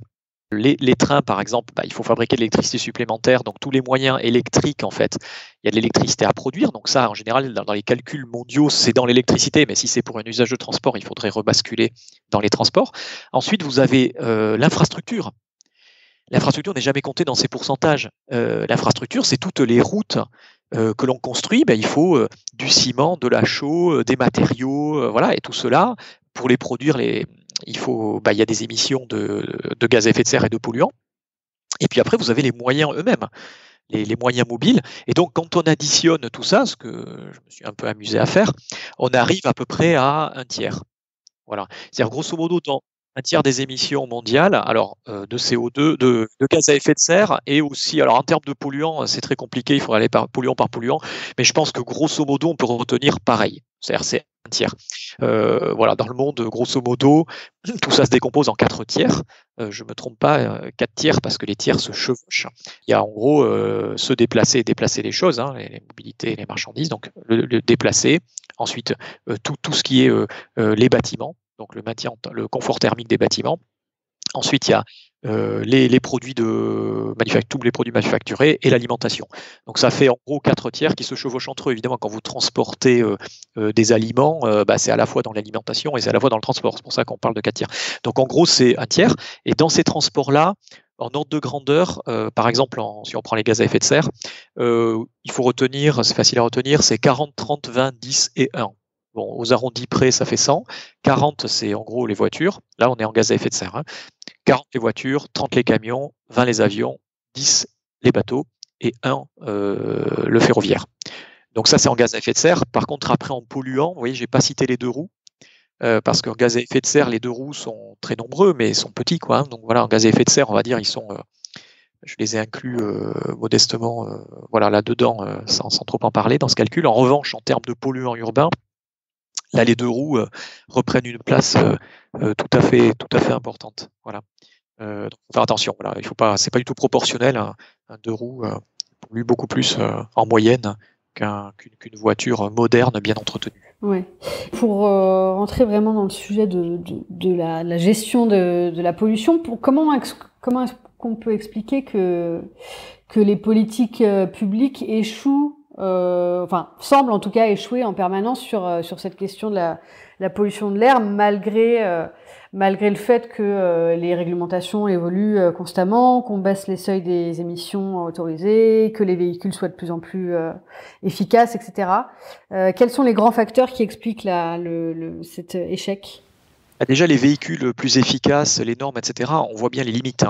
S3: les trains, par exemple, il faut fabriquer de l'électricité supplémentaire. Donc, tous les moyens électriques, en fait, il y a de l'électricité à produire. Donc, ça, en général, dans les calculs mondiaux, c'est dans l'électricité. Mais si c'est pour un usage de transport, il faudrait rebasculer dans les transports. Ensuite, vous avez l'infrastructure. L'infrastructure n'est jamais comptée dans ces pourcentages. L'infrastructure, c'est toutes les routes que l'on construit. Il faut du ciment, de la chaux, des matériaux, voilà, et tout cela, pour les produire, il y a des émissions de gaz à effet de serre et de polluants. Et puis après, vous avez les moyens eux-mêmes, les moyens mobiles. Et donc, quand on additionne tout ça, ce que je me suis un peu amusé à faire, on arrive à peu près à un tiers. Voilà. C'est-à-dire, grosso modo, dans un tiers des émissions mondiales, alors de CO2, de gaz à effet de serre, et aussi, alors en termes de polluants, c'est très compliqué, il faudrait aller polluant par polluant, mais je pense que grosso modo, on peut retenir pareil. C'est-à-dire, c'est un tiers. Voilà, dans le monde, grosso modo, tout ça se décompose en 4 tiers. Je ne me trompe pas, 4 tiers, parce que les tiers se chevauchent. Il y a en gros se déplacer et déplacer les choses, les mobilités et les marchandises, donc le déplacer. Ensuite, tout ce qui est les bâtiments, donc le maintien, le confort thermique des bâtiments. Ensuite, il y a les produits tous les produits manufacturés et l'alimentation. Donc ça fait en gros 4 tiers qui se chevauchent entre eux. Évidemment, quand vous transportez des aliments, c'est à la fois dans l'alimentation et c'est à la fois dans le transport. C'est pour ça qu'on parle de 4 tiers. Donc en gros, c'est un tiers. Et dans ces transports-là, en ordre de grandeur, par exemple, si on prend les gaz à effet de serre, il faut retenir, c'est facile à retenir, c'est 40, 30, 20, 10 et 1. Bon, aux arrondis près, ça fait 100. 40, c'est en gros les voitures. Là, on est en gaz à effet de serre. 40 les voitures, 30 les camions, 20 les avions, 10 les bateaux et 1 le ferroviaire. Donc ça, c'est en gaz à effet de serre. Par contre, après, en polluant, vous voyez, je n'ai pas cité les 2 roues. Parce qu'en gaz à effet de serre, les 2 roues sont très nombreux, mais sont petits, quoi. Donc voilà, en gaz à effet de serre, on va dire, ils sont... je les ai inclus modestement là-dedans, sans trop en parler dans ce calcul. En revanche, en termes de polluants urbains, là, les 2 roues reprennent une place tout à fait importante. Voilà. Donc, faut faire attention. Voilà. Il faut pas, c'est pas du tout proportionnel. Un 2 roues pollue beaucoup plus en moyenne qu'une voiture moderne bien entretenue.
S2: Ouais. Pour rentrer vraiment dans le sujet de la gestion de la pollution, comment est-ce qu'on peut expliquer que les politiques publiques échouent, semblent en tout cas échouer en permanence sur cette question de la pollution de l'air, malgré le fait que les réglementations évoluent constamment, qu'on baisse les seuils des émissions autorisées, que les véhicules soient de plus en plus efficaces, etc. Quels sont les grands facteurs qui expliquent cet échec ?
S3: Déjà, les véhicules plus efficaces, les normes, etc., on voit bien les limites.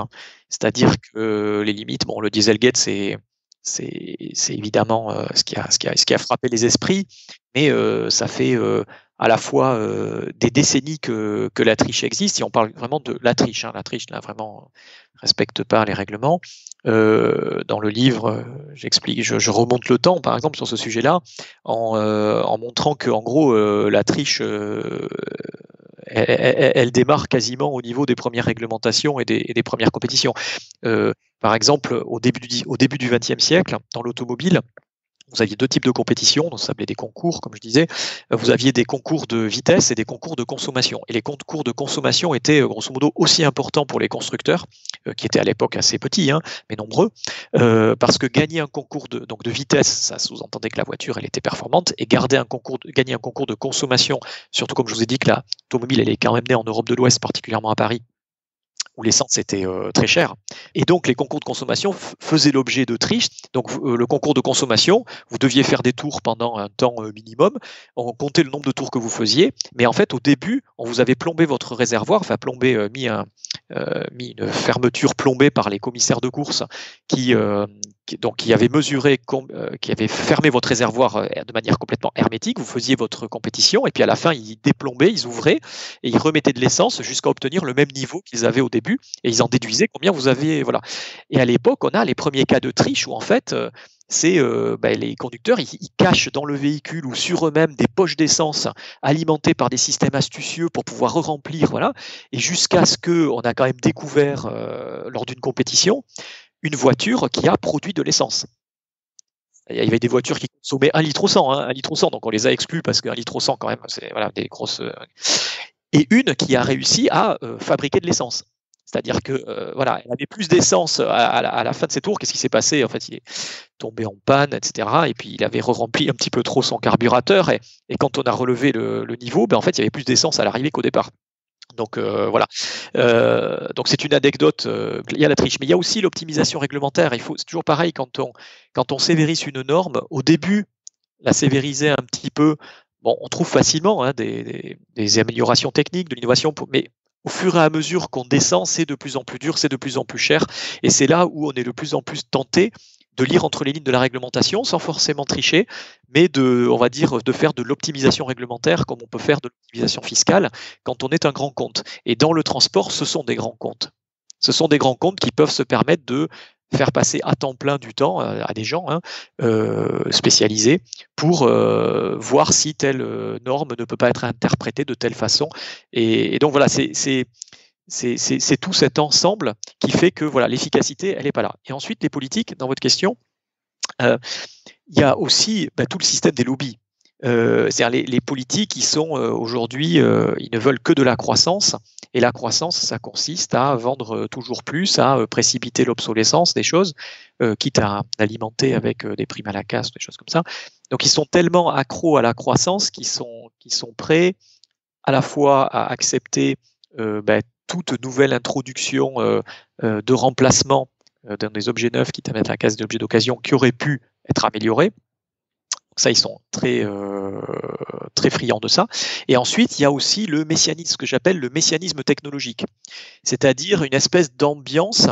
S3: C'est-à-dire que les limites, le Dieselgate, c'est c'est évidemment ce qui a frappé les esprits, mais ça fait à la fois des décennies que la triche existe, et on parle vraiment de la triche. La triche, là, vraiment, respecte pas les règlements. Dans le livre, j'explique, je remonte le temps, par exemple, sur ce sujet-là, en montrant que, en gros, la triche, elle démarre quasiment au niveau des premières réglementations et des premières compétitions. Par exemple, au début du XXe siècle, dans l'automobile, vous aviez deux types de compétitions, donc ça s'appelait des concours, comme je disais. Vous aviez des concours de vitesse et des concours de consommation. Et les concours de consommation étaient grosso modo aussi importants pour les constructeurs, qui étaient à l'époque assez petits, mais nombreux, parce que gagner un concours de vitesse, ça sous-entendait que la voiture elle était performante, et gagner un concours de consommation, surtout comme je vous ai dit que l'automobile elle est quand même née en Europe de l'Ouest, particulièrement à Paris, où l'essence était très chère. Et donc, les concours de consommation faisaient l'objet de triches. Donc, le concours de consommation, vous deviez faire des tours pendant un temps minimum. On comptait le nombre de tours que vous faisiez. Mais en fait, au début, on vous avait plombé votre réservoir, enfin plombé, mis une fermeture plombée par les commissaires de course qui avaient mesuré, qui avaient fermé votre réservoir de manière complètement hermétique. Vous faisiez votre compétition et puis à la fin, ils déplombaient, ils ouvraient et ils remettaient de l'essence jusqu'à obtenir le même niveau qu'ils avaient au début et ils en déduisaient combien vous aviez. Voilà. Et à l'époque, on a les premiers cas de triche où en fait, les conducteurs, ils cachent dans le véhicule ou sur eux-mêmes des poches d'essence alimentées par des systèmes astucieux pour pouvoir remplir, voilà. Et jusqu'à ce qu'on a quand même découvert lors d'une compétition une voiture qui a produit de l'essence. Il y avait des voitures qui consommaient 1 litre au 100, 1 litre au 100, donc on les a exclus parce qu'1 litre au 100 quand même, c'est voilà, des grosses. Et une qui a réussi à fabriquer de l'essence. C'est-à-dire que elle avait plus d'essence à la fin de ses tours. Qu'est-ce qui s'est passé? En fait, il est tombé en panne, etc. Et puis il avait rempli un petit peu trop son carburateur. Et quand on a relevé le niveau, en fait, il y avait plus d'essence à l'arrivée qu'au départ. Donc voilà. Donc c'est une anecdote. Il y a la triche, mais il y a aussi l'optimisation réglementaire. C'est toujours pareil quand on sévérise une norme. Au début, la sévériser un petit peu. Bon, on trouve facilement des améliorations techniques, de l'innovation, mais au fur et à mesure qu'on descend, c'est de plus en plus dur, c'est de plus en plus cher, et c'est là où on est de plus en plus tenté de lire entre les lignes de la réglementation sans forcément tricher, mais de faire de l'optimisation réglementaire comme on peut faire de l'optimisation fiscale quand on est un grand compte. Et dans le transport, ce sont des grands comptes. Ce sont des grands comptes qui peuvent se permettre de faire passer à temps plein du temps à des gens spécialisés pour voir si telle norme ne peut pas être interprétée de telle façon. Et donc voilà, c'est tout cet ensemble qui fait que voilà, l'efficacité, elle n'est pas là. Et ensuite, les politiques, dans votre question, il y a aussi tout le système des lobbies. C'est-à-dire les politiques, ils sont aujourd'hui, ils ne veulent que de la croissance. Et la croissance, ça consiste à vendre toujours plus, à précipiter l'obsolescence des choses, quitte à alimenter avec des primes à la casse, des choses comme ça. Donc, ils sont tellement accros à la croissance qu'ils sont prêts à la fois à accepter toute nouvelle introduction de remplacement dans des objets neufs, quitte à mettre la case d'objets d'occasion qui auraient pu être améliorés. Donc ça, ils sont très friands de ça. Et ensuite, il y a aussi le messianisme, ce que j'appelle le messianisme technologique, c'est-à-dire une espèce d'ambiance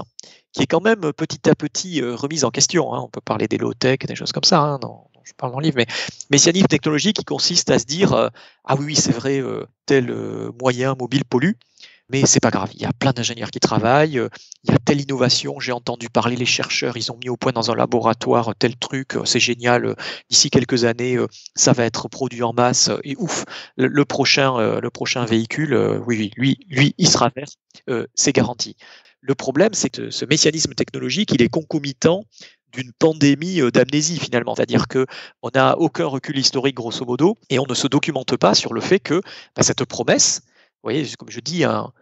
S3: qui est quand même petit à petit remise en question. On peut parler des low-tech, des choses comme ça, dont je parle dans le livre, mais messianisme technologique qui consiste à se dire ah oui, c'est vrai, tel moyen mobile pollue, mais c'est pas grave, il y a plein d'ingénieurs qui travaillent, il y a telle innovation, j'ai entendu parler, les chercheurs, ils ont mis au point dans un laboratoire tel truc, c'est génial, d'ici quelques années, ça va être produit en masse, et ouf, le prochain véhicule, oui, lui, il sera vert, c'est garanti. Le problème, c'est que ce messianisme technologique, il est concomitant d'une pandémie d'amnésie finalement, c'est-à-dire qu'on n'a aucun recul historique grosso modo, et on ne se documente pas sur le fait que cette promesse, vous voyez, comme je dis, un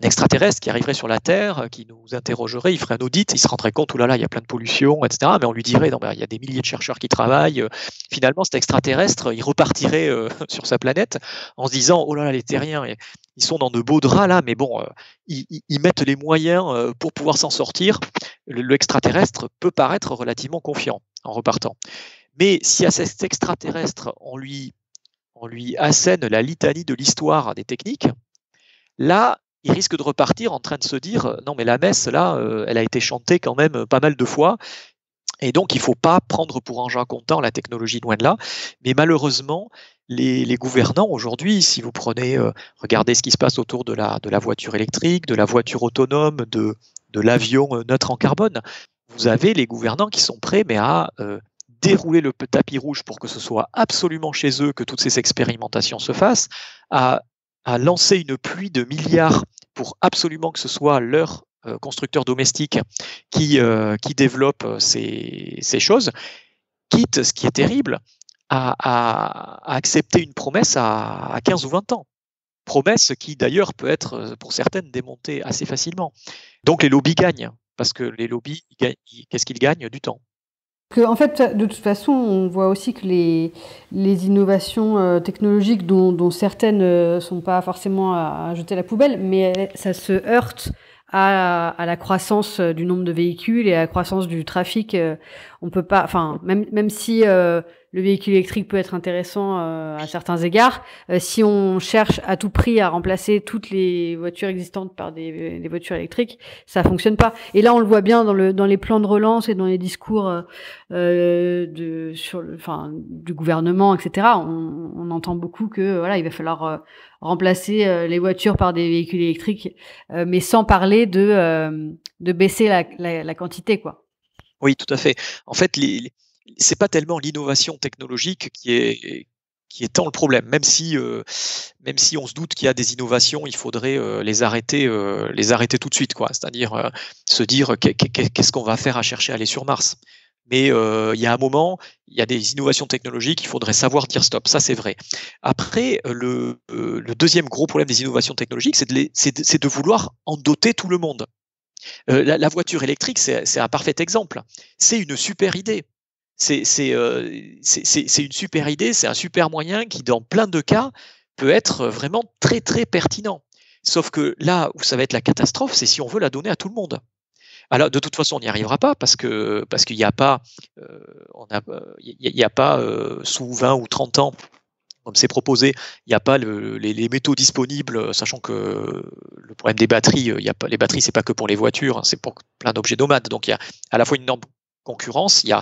S3: extraterrestre qui arriverait sur la Terre, qui nous interrogerait, il ferait un audit, il se rendrait compte, oulala, il y a plein de pollution, etc. Mais on lui dirait, non, il y a des milliers de chercheurs qui travaillent. Finalement, cet extraterrestre, il repartirait sur sa planète en se disant, oh là là, les terriens, ils sont dans de beaux draps là, mais bon, ils mettent les moyens pour pouvoir s'en sortir. L'extraterrestre peut paraître relativement confiant en repartant. Mais si à cet extraterrestre, on lui assène la litanie de l'histoire des techniques, là, il risque de repartir en train de se dire non mais la messe là, elle a été chantée quand même pas mal de fois Et donc, il ne faut pas prendre pour argent comptant la technologie, loin de là. Mais malheureusement, les gouvernants aujourd'hui, si vous prenez, regardez ce qui se passe autour de la voiture électrique, de la voiture autonome, de l'avion neutre en carbone, vous avez les gouvernants qui sont prêts à dérouler le tapis rouge pour que ce soit absolument chez eux que toutes ces expérimentations se fassent, à lancer une pluie de milliards pour absolument que ce soit leur constructeurs domestiques qui développent ces choses, quitte, ce qui est terrible, à accepter une promesse à 15 ou 20 ans. Promesse qui d'ailleurs peut être pour certaines démontée assez facilement. Donc les lobbies gagnent, parce que les lobbies, qu'est-ce qu'ils gagnent? Du temps.
S2: En fait, de toute façon, on voit aussi que les innovations technologiques dont certaines ne sont pas forcément à jeter à la poubelle, mais ça se heurte à la croissance du nombre de véhicules et à la croissance du trafic. On peut pas, enfin, même si le véhicule électrique peut être intéressant à certains égards, si on cherche à tout prix à remplacer toutes les voitures existantes par des voitures électriques, ça fonctionne pas. Et là, on le voit bien dans les plans de relance et dans les discours du gouvernement, etc. On entend beaucoup que voilà, il va falloir remplacer les voitures par des véhicules électriques, mais sans parler de baisser la quantité, quoi.
S3: Oui, tout à fait. En fait, c'est pas tellement l'innovation technologique qui est tant le problème. Même si on se doute qu'il y a des innovations, il faudrait les arrêter tout de suite, quoi. C'est-à-dire se dire qu'est-ce qu'on va faire à chercher à aller sur Mars. Mais il y a un moment, il y a des innovations technologiques, il faudrait savoir dire stop. Ça, c'est vrai. Après, le deuxième gros problème des innovations technologiques, c'est de vouloir en doter tout le monde. La voiture électrique, c'est un parfait exemple. C'est une super idée. C'est une super idée, c'est un super moyen qui, dans plein de cas, peut être vraiment très, très pertinent. Sauf que là où ça va être la catastrophe, c'est si on veut la donner à tout le monde. Alors, de toute façon, on n'y arrivera pas parce qu'il n'y a pas, sous 20 ou 30 ans, comme c'est proposé, il n'y a pas les métaux disponibles, sachant que le problème des batteries, les batteries, c'est pas que pour les voitures, hein, c'est pour plein d'objets nomades. Donc, il y a à la fois une énorme concurrence, il y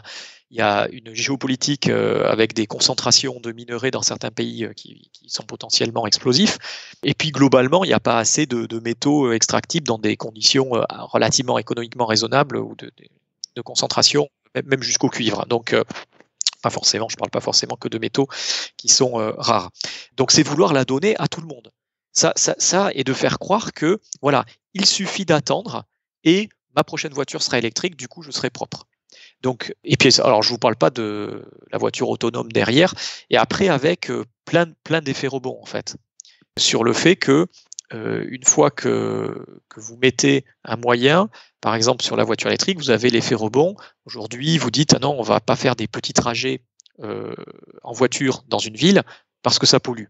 S3: a une géopolitique avec des concentrations de minerais dans certains pays qui sont potentiellement explosifs. Et puis, globalement, il n'y a pas assez de métaux extractibles dans des conditions relativement économiquement raisonnables ou de concentration, même jusqu'au cuivre. Donc, pas forcément, je ne parle pas forcément que de métaux qui sont rares. Donc, c'est vouloir la donner à tout le monde. Ça et de faire croire que, voilà, il suffit d'attendre et ma prochaine voiture sera électrique, du coup, je serai propre. Donc, et puis, alors, je ne vous parle pas de la voiture autonome derrière, et après, avec plein d'effets rebonds, en fait, sur le fait que, une fois que vous mettez un moyen, par exemple sur la voiture électrique, vous avez l'effet rebond. Aujourd'hui, vous dites, ah non, on ne va pas faire des petits trajets en voiture dans une ville parce que ça pollue.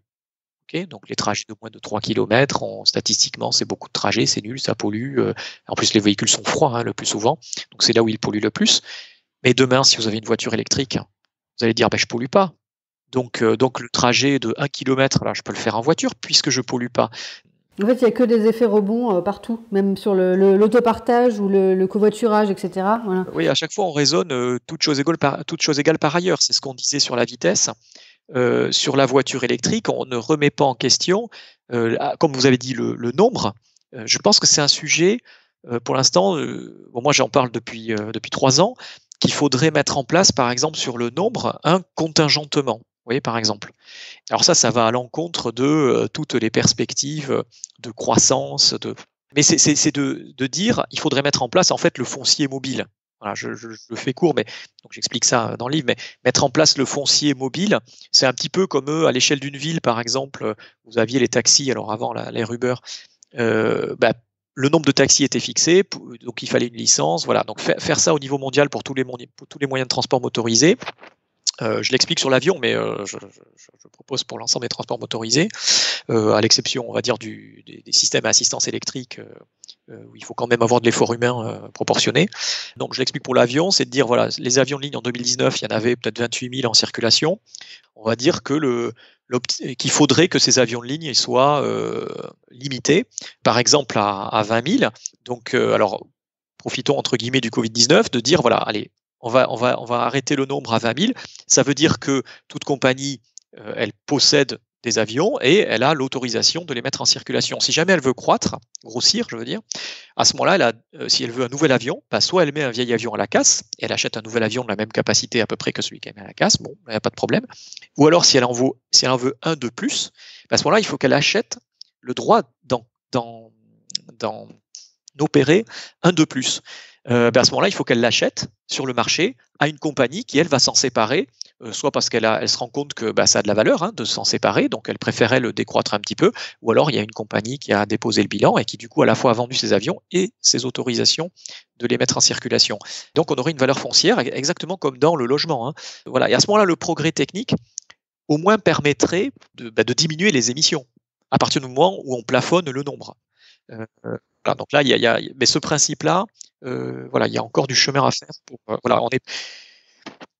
S3: Okay, donc les trajets de moins de 3 km, statistiquement, c'est beaucoup de trajets, c'est nul, ça pollue. En plus, les véhicules sont froids le plus souvent, donc c'est là où ils polluent le plus. Mais demain, si vous avez une voiture électrique, vous allez dire, je ne pollue pas. Donc le trajet de 1 km, là, je peux le faire en voiture puisque je ne pollue pas.
S2: En fait, il n'y a que des effets rebonds partout, même sur l'autopartage ou le covoiturage, etc. Voilà.
S3: Oui, à chaque fois, on raisonne toute chose égale par ailleurs. C'est ce qu'on disait sur la vitesse. Sur la voiture électrique, on ne remet pas en question, comme vous avez dit, le nombre. Je pense que c'est un sujet, pour l'instant, moi j'en parle depuis 3 ans, qu'il faudrait mettre en place, par exemple, sur le nombre, un contingentement. Vous voyez, par exemple. Alors ça va à l'encontre de toutes les perspectives de croissance. Mais c'est de dire, il faudrait mettre en place en fait le foncier mobile. Voilà, je le fais court, mais donc j'explique ça dans le livre. Mais mettre en place le foncier mobile, c'est un petit peu comme à l'échelle d'une ville, par exemple, vous aviez les taxis. Alors avant les Uber, le nombre de taxis était fixé, donc il fallait une licence. Voilà, donc faire ça au niveau mondial pour tous les moyens de transport motorisés. Je l'explique sur l'avion, mais je propose pour l'ensemble des transports motorisés, à l'exception, on va dire, des systèmes à assistance électrique, où il faut quand même avoir de l'effort humain proportionné. Donc, je l'explique pour l'avion, c'est de dire, voilà, les avions de ligne en 2019, il y en avait peut-être 28 000 en circulation. On va dire que qu'il faudrait que ces avions de ligne soient limités, par exemple à 20 000. Donc, alors, profitons entre guillemets du Covid-19, de dire, voilà, allez, on va arrêter le nombre à 20 000. Ça veut dire que toute compagnie, elle possède des avions et elle a l'autorisation de les mettre en circulation. Si jamais elle veut grossir, je veux dire, à ce moment-là, si elle veut un nouvel avion, soit elle met un vieil avion à la casse, et elle achète un nouvel avion de la même capacité à peu près que celui qu'elle met à la casse, bon, il n'y a pas de problème. Ou alors, si elle en veut un de plus, à ce moment-là, il faut qu'elle achète le droit d'en opérer un de plus. À ce moment-là, il faut qu'elle l'achète sur le marché à une compagnie qui, elle, va s'en séparer, soit parce qu'elle se rend compte que ça a de la valeur de s'en séparer, donc elle préférait le décroître un petit peu, ou alors il y a une compagnie qui a déposé le bilan et qui, du coup, à la fois a vendu ses avions et ses autorisations de les mettre en circulation. Donc, on aurait une valeur foncière exactement comme dans le logement. Voilà. Et à ce moment-là, le progrès technique, au moins, permettrait de diminuer les émissions à partir du moment où on plafonne le nombre. Voilà, donc là, mais ce principe-là, il y a encore du chemin à faire.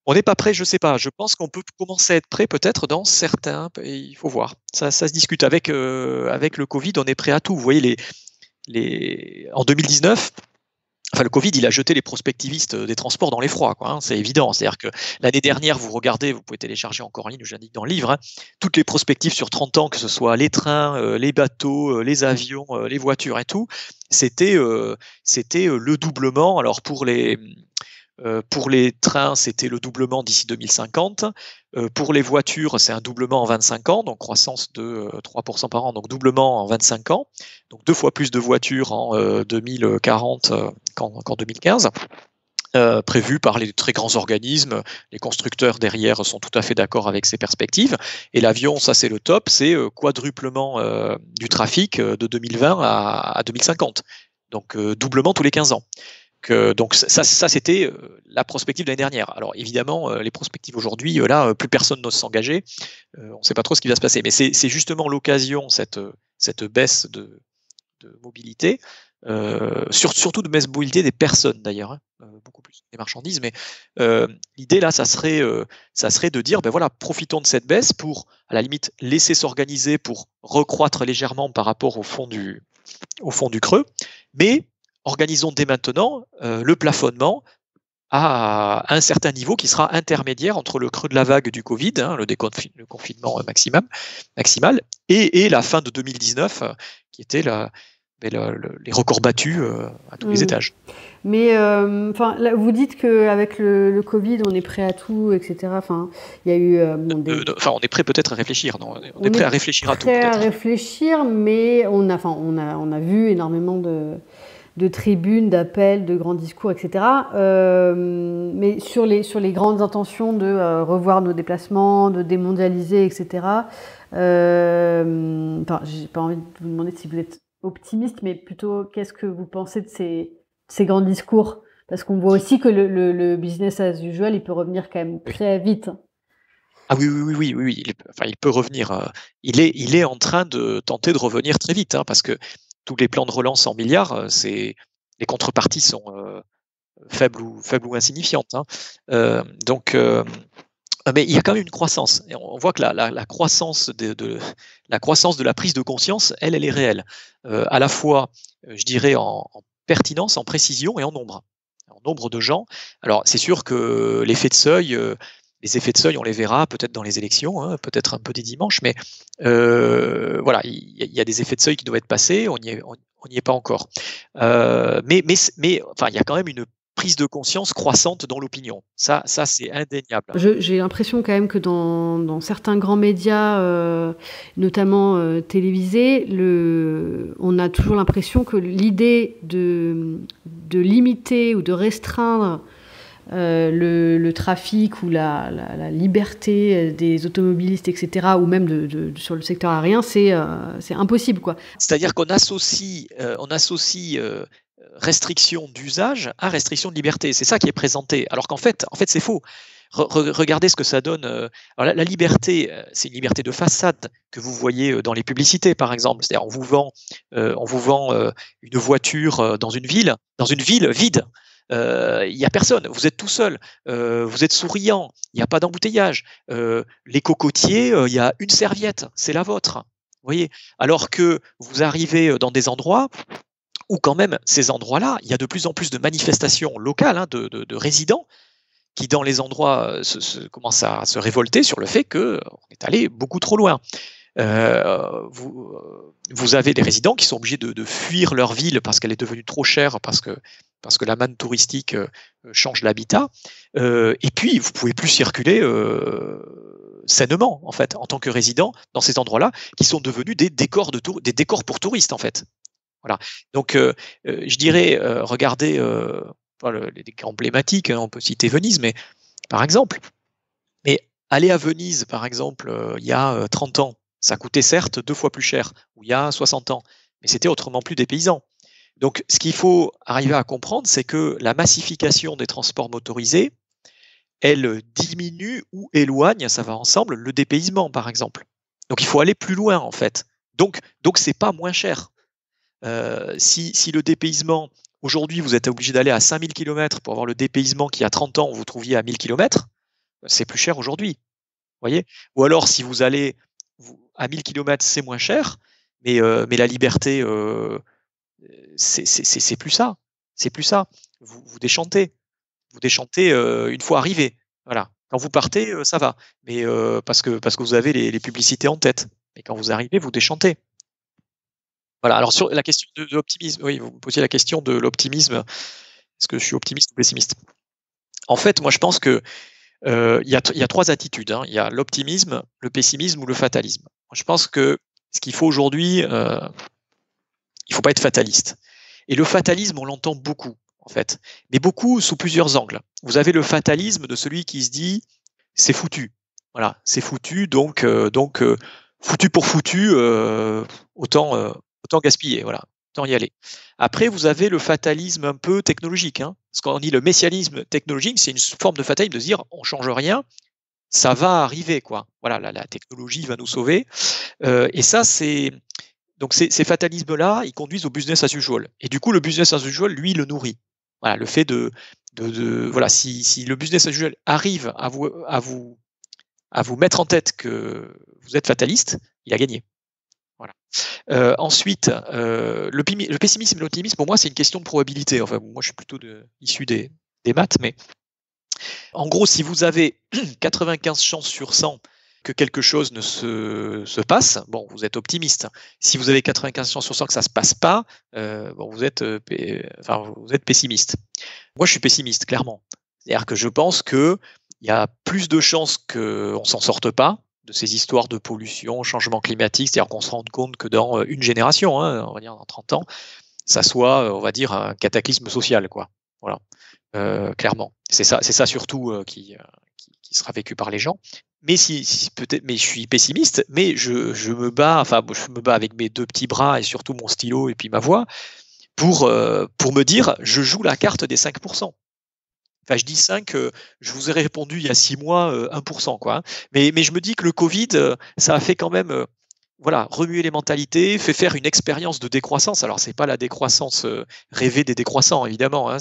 S3: On n'est pas prêt, je ne sais pas. Je pense qu'on peut commencer à être prêt peut-être dans certains. Il faut voir. Ça se discute avec le Covid. On est prêt à tout. Vous voyez, en 2019. Enfin, le Covid, il a jeté les prospectivistes des transports dans l'effroi, c'est évident. C'est-à-dire que l'année dernière, vous regardez, vous pouvez télécharger encore en ligne, j'indique dans le livre, toutes les prospectives sur 30 ans, que ce soit les trains, les bateaux, les avions, les voitures et tout, c'était le doublement. Alors pour les trains, c'était le doublement d'ici 2050. Pour les voitures, c'est un doublement en 25 ans, donc croissance de 3% par an, donc doublement en 25 ans. Donc 2 fois plus de voitures en 2040 qu'en 2015. Prévu par les très grands organismes. Les constructeurs derrière sont tout à fait d'accord avec ces perspectives. Et l'avion, ça c'est le top, c'est quadruplement du trafic de 2020 à 2050. Donc doublement tous les 15 ans. Donc ça c'était la prospective de l'année dernière. Alors évidemment, les prospectives aujourd'hui, là, plus personne n'ose s'engager. On ne sait pas trop ce qui va se passer. Mais c'est justement l'occasion, cette baisse de mobilité, surtout de baisse de mobilité des personnes d'ailleurs, beaucoup plus des marchandises. Mais l'idée là, ça serait de dire, profitons de cette baisse pour, à la limite, laisser s'organiser pour recroître légèrement par rapport au fond du creux, mais organisons dès maintenant le plafonnement à un certain niveau qui sera intermédiaire entre le creux de la vague du Covid, le confinement maximal, et la fin de 2019, qui était les records battus à tous les étages.
S2: Mais là, vous dites qu'avec le Covid, on est prêt à tout, etc. Il y a eu.
S3: On est prêt peut-être à réfléchir. Non, on est prêt à réfléchir à tout.
S2: Prêt à réfléchir, mais on a vu énormément de tribunes, d'appels, de grands discours, etc. Mais sur les grandes intentions de revoir nos déplacements, de démondialiser, etc. J'ai pas envie de vous demander si vous êtes optimiste, mais plutôt qu'est-ce que vous pensez de ces grands discours? Parce qu'on voit aussi que le business as usual, il peut revenir quand même très vite.
S3: Ah oui. Il peut revenir. Il est en train de tenter de revenir très vite, parce que tous les plans de relance en milliards, les contreparties sont faibles ou insignifiantes. Mais il y a quand même une croissance. Et on voit que la croissance de la prise de conscience, elle est réelle. À la fois, je dirais, en pertinence, en précision et en nombre. En nombre de gens. Alors, c'est sûr que les effets de seuil, on les verra peut-être dans les élections, peut-être un peu des dimanches, mais il y a des effets de seuil qui doivent être passés, on n'y est pas encore. Mais il y a quand même une prise de conscience croissante dans l'opinion. Ça c'est indéniable.
S2: J'ai l'impression quand même que dans certains grands médias, notamment télévisés, on a toujours l'impression que l'idée de limiter ou de restreindre le trafic ou la liberté des automobilistes, etc., ou même sur le secteur aérien, c'est impossible, quoi.
S3: C'est-à-dire qu'on associe restriction d'usage à restriction de liberté. C'est ça qui est présenté. Alors qu'en fait c'est faux. Regardez ce que ça donne. Alors la liberté, c'est une liberté de façade que vous voyez dans les publicités, par exemple. C'est-à-dire on vous vend une voiture dans une ville vide. Il n'y a personne, vous êtes tout seul, vous êtes souriant, il n'y a pas d'embouteillage. Les cocotiers, il y a une serviette, c'est la vôtre. Vous voyez. Alors que vous arrivez dans des endroits où quand même, ces endroits-là, il y a de plus en plus de manifestations locales de résidents qui dans les endroits commencent à se révolter sur le fait qu'on est allé beaucoup trop loin. Vous avez des résidents qui sont obligés de fuir leur ville parce qu'elle est devenue trop chère, parce que la manne touristique change l'habitat, et puis vous pouvez plus circuler sainement en fait en tant que résident dans ces endroits-là qui sont devenus des décors pour touristes en fait. Voilà. Donc je dirais regardez les cas emblématiques, hein, on peut citer Venise, mais par exemple, mais aller à Venise par exemple il y a 30 ans, ça coûtait certes 2 fois plus cher, ou il y a 60 ans, mais c'était autrement plus dépaysant. Donc, ce qu'il faut arriver à comprendre, c'est que la massification des transports motorisés, elle diminue ou éloigne, ça va ensemble, le dépaysement, par exemple. Donc, il faut aller plus loin, en fait. Donc c'est pas moins cher. Si le dépaysement, aujourd'hui, vous êtes obligé d'aller à 5000 km pour avoir le dépaysement qui, à 30 ans, vous trouviez à 1000 km, c'est plus cher aujourd'hui. Voyez ? Ou alors, si vous allez à 1000 km, c'est moins cher, mais la liberté, c'est plus ça. C'est plus ça. Vous déchantez. Vous déchantez une fois arrivé. Voilà. Quand vous partez, ça va. Mais parce que vous avez les publicités en tête. Mais quand vous arrivez, vous déchantez. Voilà. Alors sur la question de l'optimisme, oui, vous me posiez la question de l'optimisme. Est-ce que je suis optimiste ou pessimiste? En fait, moi, je pense que il y a 3 attitudes. Hein. Il y a l'optimisme, le pessimisme ou le fatalisme. Je pense que ce qu'il faut aujourd'hui, il ne faut pas être fataliste. Et le fatalisme, on l'entend beaucoup, en fait, mais beaucoup sous plusieurs angles. Vous avez le fatalisme de celui qui se dit c'est foutu. Voilà, c'est foutu, donc foutu pour foutu, autant gaspiller, voilà, autant y aller. Après, vous avez le fatalisme un peu technologique. Hein. Ce qu'on dit le messianisme technologique, c'est une forme de fatalisme de se dire on change rien, ça va arriver, quoi. Voilà, la technologie va nous sauver. Et ça, donc ces fatalismes-là, ils conduisent au business as usual. Et du coup, le business as usual, lui, le nourrit. Voilà, le fait voilà, si le business as usual arrive à vous mettre en tête que vous êtes fataliste, il a gagné. Voilà. Ensuite, le pessimisme et l'optimisme, pour moi, c'est une question de probabilité. Enfin, moi, je suis plutôt issu des maths, mais en gros, si vous avez 95 chances sur 100 que quelque chose ne se passe, bon, vous êtes optimiste. Si vous avez 95 chances sur 100 que ça ne se passe pas, bon, vous êtes pessimiste. Moi, je suis pessimiste, clairement. C'est-à-dire que je pense qu'il y a plus de chances qu'on ne s'en sorte pas de ces histoires de pollution, changement climatique, c'est-à-dire qu'on se rende compte que dans une génération, hein, on va dire dans 30 ans, ça soit, on va dire, un cataclysme social, quoi. Voilà. Clairement. C'est ça surtout qui sera vécu par les gens. Mais peut-être, mais je suis pessimiste, mais je me bats avec mes 2 petits bras et surtout mon stylo et puis ma voix pour me dire je joue la carte des 5%. Enfin, je dis 5, je vous ai répondu il y a 6 mois 1%, quoi. Hein. Mais je me dis que le Covid, ça a fait quand même voilà, remuer les mentalités, fait faire une expérience de décroissance. Alors, c'est pas la décroissance rêvée des décroissants, évidemment. Hein,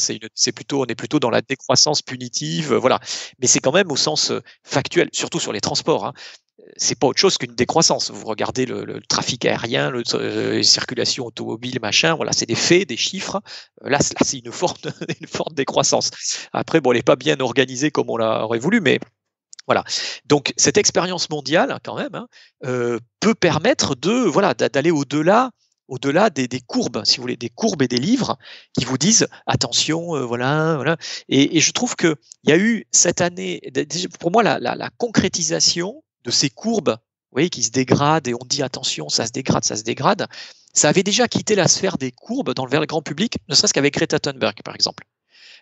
S3: on est plutôt dans la décroissance punitive, voilà. Mais c'est quand même au sens factuel, surtout sur les transports. Hein. C'est pas autre chose qu'une décroissance. Vous regardez le trafic aérien, les circulations automobiles, machin. Voilà, c'est des faits, des chiffres. Là, c'est une forte décroissance. Après, bon, elle n'est pas bien organisée comme on l'aurait voulu, mais voilà. Donc cette expérience mondiale, quand même, hein, peut permettre d'aller au-delà des courbes, si vous voulez, des courbes et des livres qui vous disent attention, voilà. Et je trouve que il y a eu cette année, pour moi, la concrétisation de ces courbes, vous voyez, qui se dégradent et on dit attention, ça se dégrade. Ça avait déjà quitté la sphère des courbes vers le grand public, ne serait-ce qu'avec Greta Thunberg, par exemple.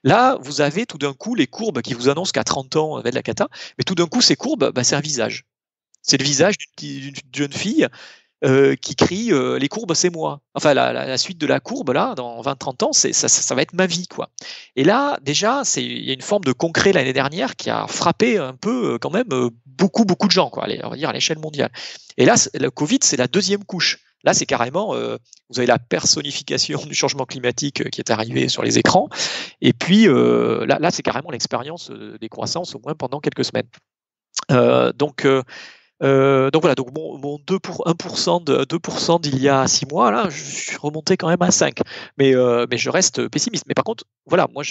S3: Là, vous avez tout d'un coup les courbes qui vous annoncent qu'à 30 ans, on va de la cata, mais tout d'un coup, ces courbes, c'est un visage. C'est le visage d'une jeune fille qui crie les courbes, c'est moi. Enfin, la suite de la courbe, là, dans 20-30 ans, ça va être ma vie, quoi. Et là, déjà, il y a une forme de concret l'année dernière qui a frappé un peu, quand même, beaucoup de gens, quoi, on va dire à l'échelle mondiale. Et là, le Covid, c'est la 2e couche. Là, c'est carrément, vous avez la personnification du changement climatique qui est arrivée sur les écrans. Et puis, là, c'est carrément l'expérience des croissances, au moins pendant quelques semaines. Donc voilà, donc mon 1% d'il y a 6 mois, là, je suis remonté quand même à 5. Mais je reste pessimiste. Mais par contre, voilà, moi,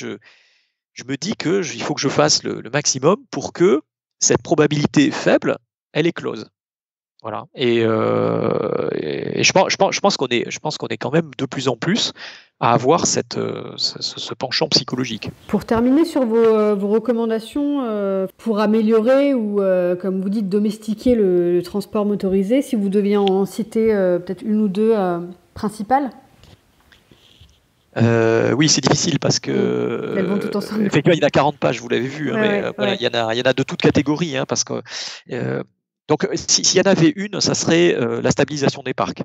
S3: je me dis il faut que je fasse le maximum pour que cette probabilité faible, elle éclose. Voilà. Et je pense qu'on est quand même de plus en plus à avoir ce penchant psychologique.
S2: Pour terminer sur vos recommandations pour améliorer ou, comme vous dites, domestiquer le transport motorisé, si vous deviez en citer peut-être une ou deux principales.
S3: Oui, c'est difficile parce que
S2: elles vont tout ensemble.
S3: Effectivement, il y en a 40 pages, vous l'avez vu, voilà, il y en a de toutes catégories, parce que donc s'il y en avait une, ça serait la stabilisation des parcs.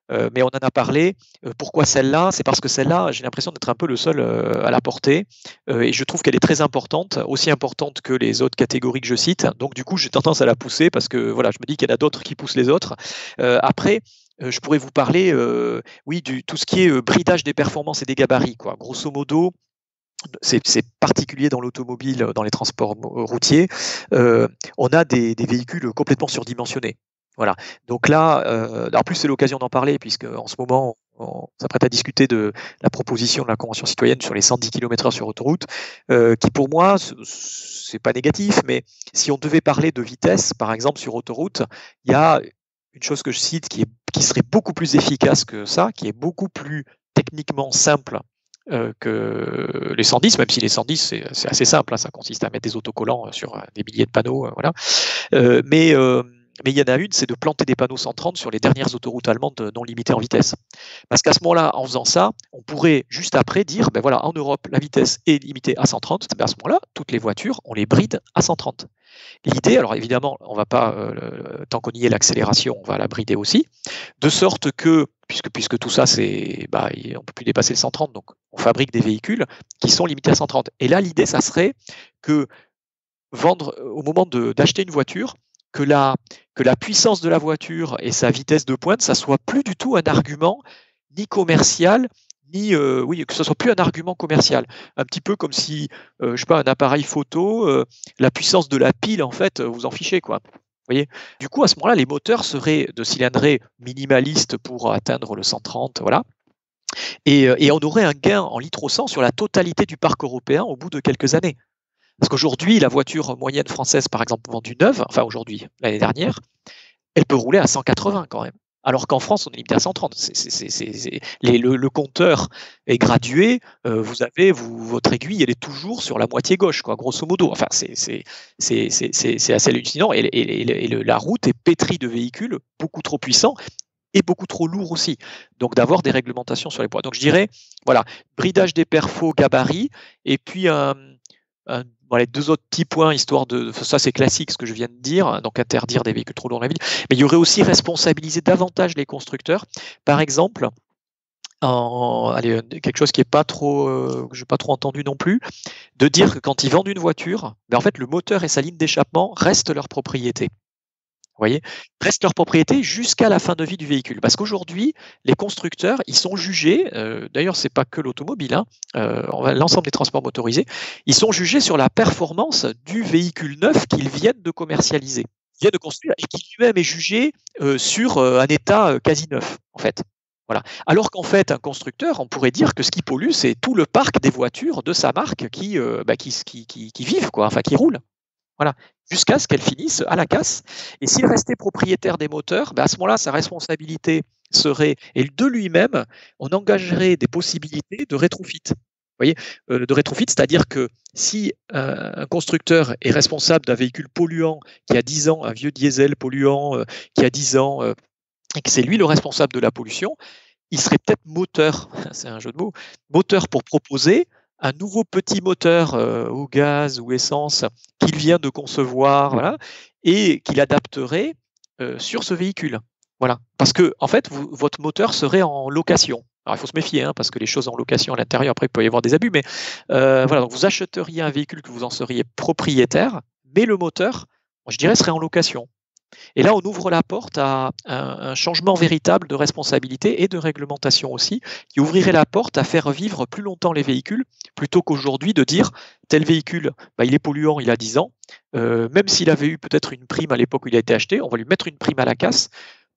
S3: Mais on en a parlé. Pourquoi celle-là? C'est parce que celle-là, j'ai l'impression d'être un peu le seul à la porter, et je trouve qu'elle est très importante, aussi importante que les autres catégories que je cite. Donc du coup, j'ai tendance à la pousser parce que voilà, je me dis qu'il y en a d'autres qui poussent les autres. Après, je pourrais vous parler, tout ce qui est bridage des performances et des gabarits, quoi. Grosso modo, c'est particulier dans l'automobile, dans les transports routiers. On a des véhicules complètement surdimensionnés. Voilà. Donc là, en plus c'est l'occasion d'en parler puisque en ce moment on s'apprête à discuter de la proposition de la Convention citoyenne sur les 110 km/h sur autoroute, qui pour moi c'est pas négatif, mais si on devait parler de vitesse, par exemple sur autoroute, il y a une chose que je cite qui serait beaucoup plus efficace que ça, qui est beaucoup plus techniquement simple que les 110, même si les 110 c'est assez simple, ça consiste à mettre des autocollants sur des milliers de panneaux, voilà. Mais il y en a une, c'est de planter des panneaux 130 sur les dernières autoroutes allemandes non limitées en vitesse. Parce qu'à ce moment-là, en faisant ça, on pourrait juste après dire, ben voilà, en Europe, la vitesse est limitée à 130. Ben à ce moment-là, toutes les voitures, on les bride à 130. L'idée, alors évidemment, on ne va pas, tant qu'on y est l'accélération, on va la brider aussi, de sorte que, puisque tout ça, on ne peut plus dépasser le 130, donc on fabrique des véhicules qui sont limités à 130. Et là, l'idée, ça serait que vendre, au moment d'acheter une voiture, que la puissance de la voiture et sa vitesse de pointe, ça soit plus du tout un argument ni commercial, que ce soit plus un argument commercial. Un petit peu comme si, je sais pas, un appareil photo, la puissance de la pile, en fait, vous en fichez, quoi. Vous voyez ? Du coup, à ce moment-là, les moteurs seraient de cylindrée minimaliste pour atteindre le 130, voilà. Et on aurait un gain en litres au 100 sur la totalité du parc européen au bout de quelques années. Parce qu'aujourd'hui, la voiture moyenne française, par exemple, vendue neuve, enfin aujourd'hui, l'année dernière, elle peut rouler à 180 quand même. Alors qu'en France, on est limité à 130. Le compteur est gradué, votre aiguille, elle est toujours sur la moitié gauche, quoi, grosso modo. Enfin, c'est assez hallucinant. Et la route est pétrie de véhicules beaucoup trop puissants et beaucoup trop lourds aussi. Donc d'avoir des réglementations sur les poids. Donc je dirais, voilà, bridage des perfos, gabarits, et puis les deux autres petits points, histoire de... Ça, c'est classique, ce que je viens de dire, donc interdire des véhicules trop lourds dans la ville. Mais il y aurait aussi responsabiliser davantage les constructeurs. Par exemple, quelque chose qui n'est pas trop... que je n'ai pas trop entendu non plus, de dire que quand ils vendent une voiture, en fait, le moteur et sa ligne d'échappement restent leur propriété. Vous voyez, restent leur propriété jusqu'à la fin de vie du véhicule. Parce qu'aujourd'hui, les constructeurs, ils sont jugés, d'ailleurs, ce n'est pas que l'automobile, l'ensemble des transports motorisés, ils sont jugés sur la performance du véhicule neuf qu'ils viennent de commercialiser, qu'ils viennent de construire, et qui lui-même est jugé sur un état quasi neuf, en fait. Voilà. Alors qu'en fait, un constructeur, on pourrait dire que ce qui pollue, c'est tout le parc des voitures de sa marque qui vivent, quoi, enfin qui roulent. Voilà, jusqu'à ce qu'elle finisse à la casse. Et s'il restait propriétaire des moteurs, à ce moment-là, sa responsabilité serait, et de lui-même, on engagerait des possibilités de rétrofit. Vous voyez, de rétrofit, c'est-à-dire que si un constructeur est responsable d'un véhicule polluant qui a 10 ans, un vieux diesel polluant qui a 10 ans, et que c'est lui le responsable de la pollution, il serait peut-être moteur, c'est un jeu de mots, moteur pour proposer un nouveau petit moteur au gaz ou essence qu'il vient de concevoir, voilà, et qu'il adapterait sur ce véhicule. Voilà. Parce que, en fait, votre moteur serait en location. Alors, il faut se méfier, parce que les choses en location à l'intérieur, après, il peut y avoir des abus, mais voilà, donc vous achèteriez un véhicule que vous en seriez propriétaire, mais le moteur, je dirais, serait en location. Et là, on ouvre la porte à un changement véritable de responsabilité et de réglementation aussi, qui ouvrirait la porte à faire vivre plus longtemps les véhicules, plutôt qu'aujourd'hui de dire tel véhicule, il est polluant, il a 10 ans, même s'il avait eu peut-être une prime à l'époque où il a été acheté, on va lui mettre une prime à la casse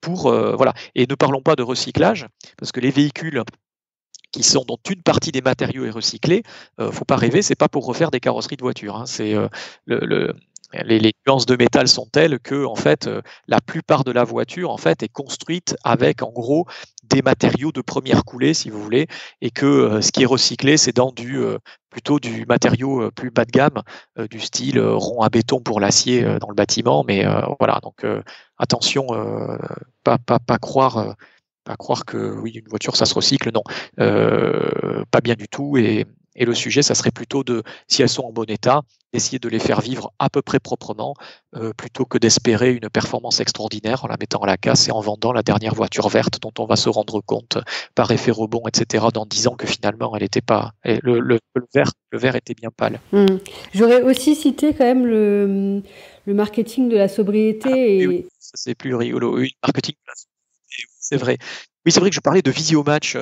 S3: pour voilà. Et ne parlons pas de recyclage, parce que les véhicules dont une partie des matériaux est recyclée, faut pas rêver, c'est pas pour refaire des carrosseries de voitures. Les nuances de métal sont telles que en fait, la plupart de la voiture en fait est construite avec en gros des matériaux de première coulée, si vous voulez, et que ce qui est recyclé, c'est plutôt du matériau plus bas de gamme, du style rond à béton pour l'acier dans le bâtiment. Mais voilà, donc attention, pas croire que oui, une voiture ça se recycle, non, pas bien du tout. Et le sujet, ça serait plutôt si elles sont en bon état, d'essayer de les faire vivre à peu près proprement, plutôt que d'espérer une performance extraordinaire en la mettant à la casse et en vendant la dernière voiture verte dont on va se rendre compte par effet rebond, etc., dans 10 ans que finalement, elle était pas, le vert était bien pâle.
S2: J'aurais aussi cité quand même le marketing de la sobriété.
S3: Oui, ça c'est plus rigolo. Oui, le marketing de la sobriété, c'est vrai. Oui, c'est vrai que je parlais de Visio-Match.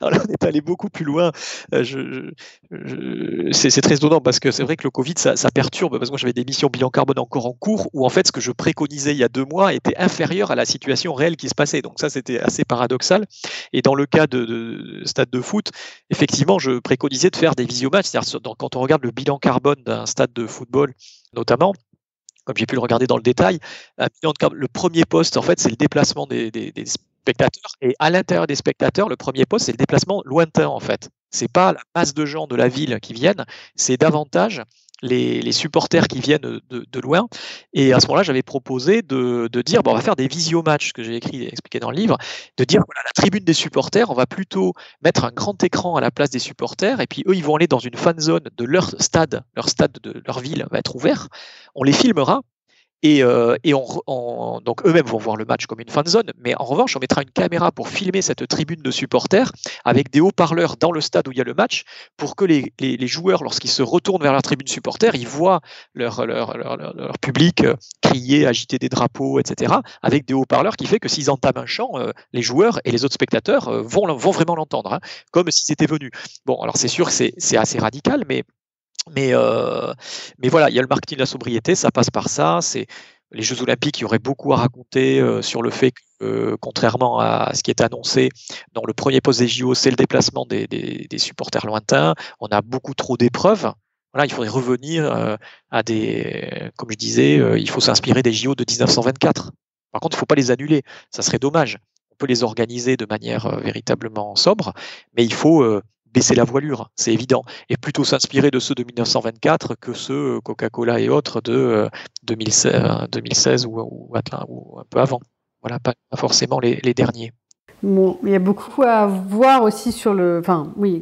S3: Alors là, on est allé beaucoup plus loin. C'est très étonnant parce que c'est vrai que le Covid, ça perturbe, parce que moi j'avais des missions bilan carbone encore en cours où en fait ce que je préconisais il y a 2 mois était inférieur à la situation réelle qui se passait. Donc ça, c'était assez paradoxal. Et dans le cas de stade de foot, effectivement, je préconisais de faire des visiomatchs. C'est-à-dire quand on regarde le bilan carbone d'un stade de football, notamment, comme j'ai pu le regarder dans le détail, le premier poste, en fait, c'est le déplacement des spectateurs, et à l'intérieur des spectateurs, le premier poste, c'est le déplacement lointain, en fait. C'est pas la masse de gens de la ville qui viennent, c'est davantage les supporters qui viennent de loin. Et à ce moment-là, j'avais proposé de dire, on va faire des visio-matchs, que j'ai expliqué dans le livre, de dire, voilà, la tribune des supporters, on va plutôt mettre un grand écran à la place des supporters, et puis eux, ils vont aller dans une fan zone de leur stade de leur ville va être ouvert, on les filmera, et donc eux-mêmes vont voir le match comme une fan zone, mais en revanche, on mettra une caméra pour filmer cette tribune de supporters avec des haut-parleurs dans le stade où il y a le match, pour que les joueurs, lorsqu'ils se retournent vers leur tribune supporter, ils voient leur public crier, agiter des drapeaux, etc., avec des haut-parleurs, qui fait que s'ils entament un chant, les joueurs et les autres spectateurs vont vraiment l'entendre, hein, comme s'ils étaient venus. Bon, alors c'est sûr que c'est assez radical, mais voilà, il y a le marketing de la sobriété, ça passe par ça. C'est les Jeux Olympiques, il y aurait beaucoup à raconter sur le fait que, contrairement à ce qui est annoncé, dans le premier poste des JO, c'est le déplacement des supporters lointains. On a beaucoup trop d'épreuves. Voilà, il faudrait revenir comme je disais, il faut s'inspirer des JO de 1924. Par contre, il ne faut pas les annuler, ça serait dommage. On peut les organiser de manière véritablement sobre, mais il faut baisser la voilure, c'est évident, et plutôt s'inspirer de ceux de 1924 que ceux Coca-Cola et autres de 2016 ou un peu avant. Voilà, pas forcément les derniers.
S2: Bon, il y a beaucoup à voir aussi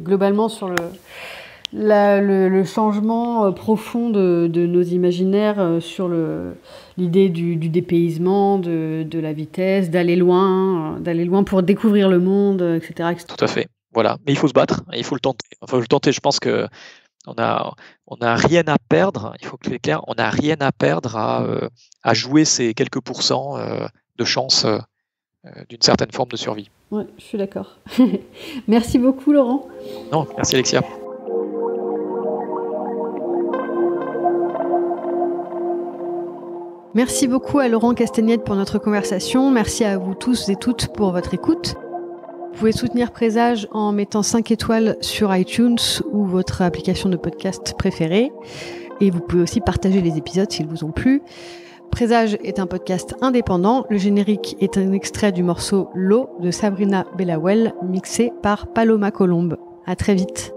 S2: globalement sur le changement profond de nos imaginaires, sur l'idée du dépaysement, de la vitesse, d'aller loin pour découvrir le monde, etc., etc.
S3: Tout à fait. Voilà, mais il faut se battre, il faut le tenter. Enfin, le tenter, je pense que on a rien à perdre. Il faut que c'est clair, on n'a rien à perdre à jouer ces quelques pourcents de chance d'une certaine forme de survie.
S2: Oui, je suis d'accord. Merci beaucoup, Laurent.
S3: Non, merci Alexia.
S2: Merci beaucoup à Laurent Castagnette pour notre conversation. Merci à vous tous et toutes pour votre écoute. Vous pouvez soutenir Présage en mettant 5 étoiles sur iTunes ou votre application de podcast préférée. Et vous pouvez aussi partager les épisodes s'ils vous ont plu. Présage est un podcast indépendant. Le générique est un extrait du morceau L'eau de Sabrina Bellawell, mixé par Paloma Colombe. À très vite.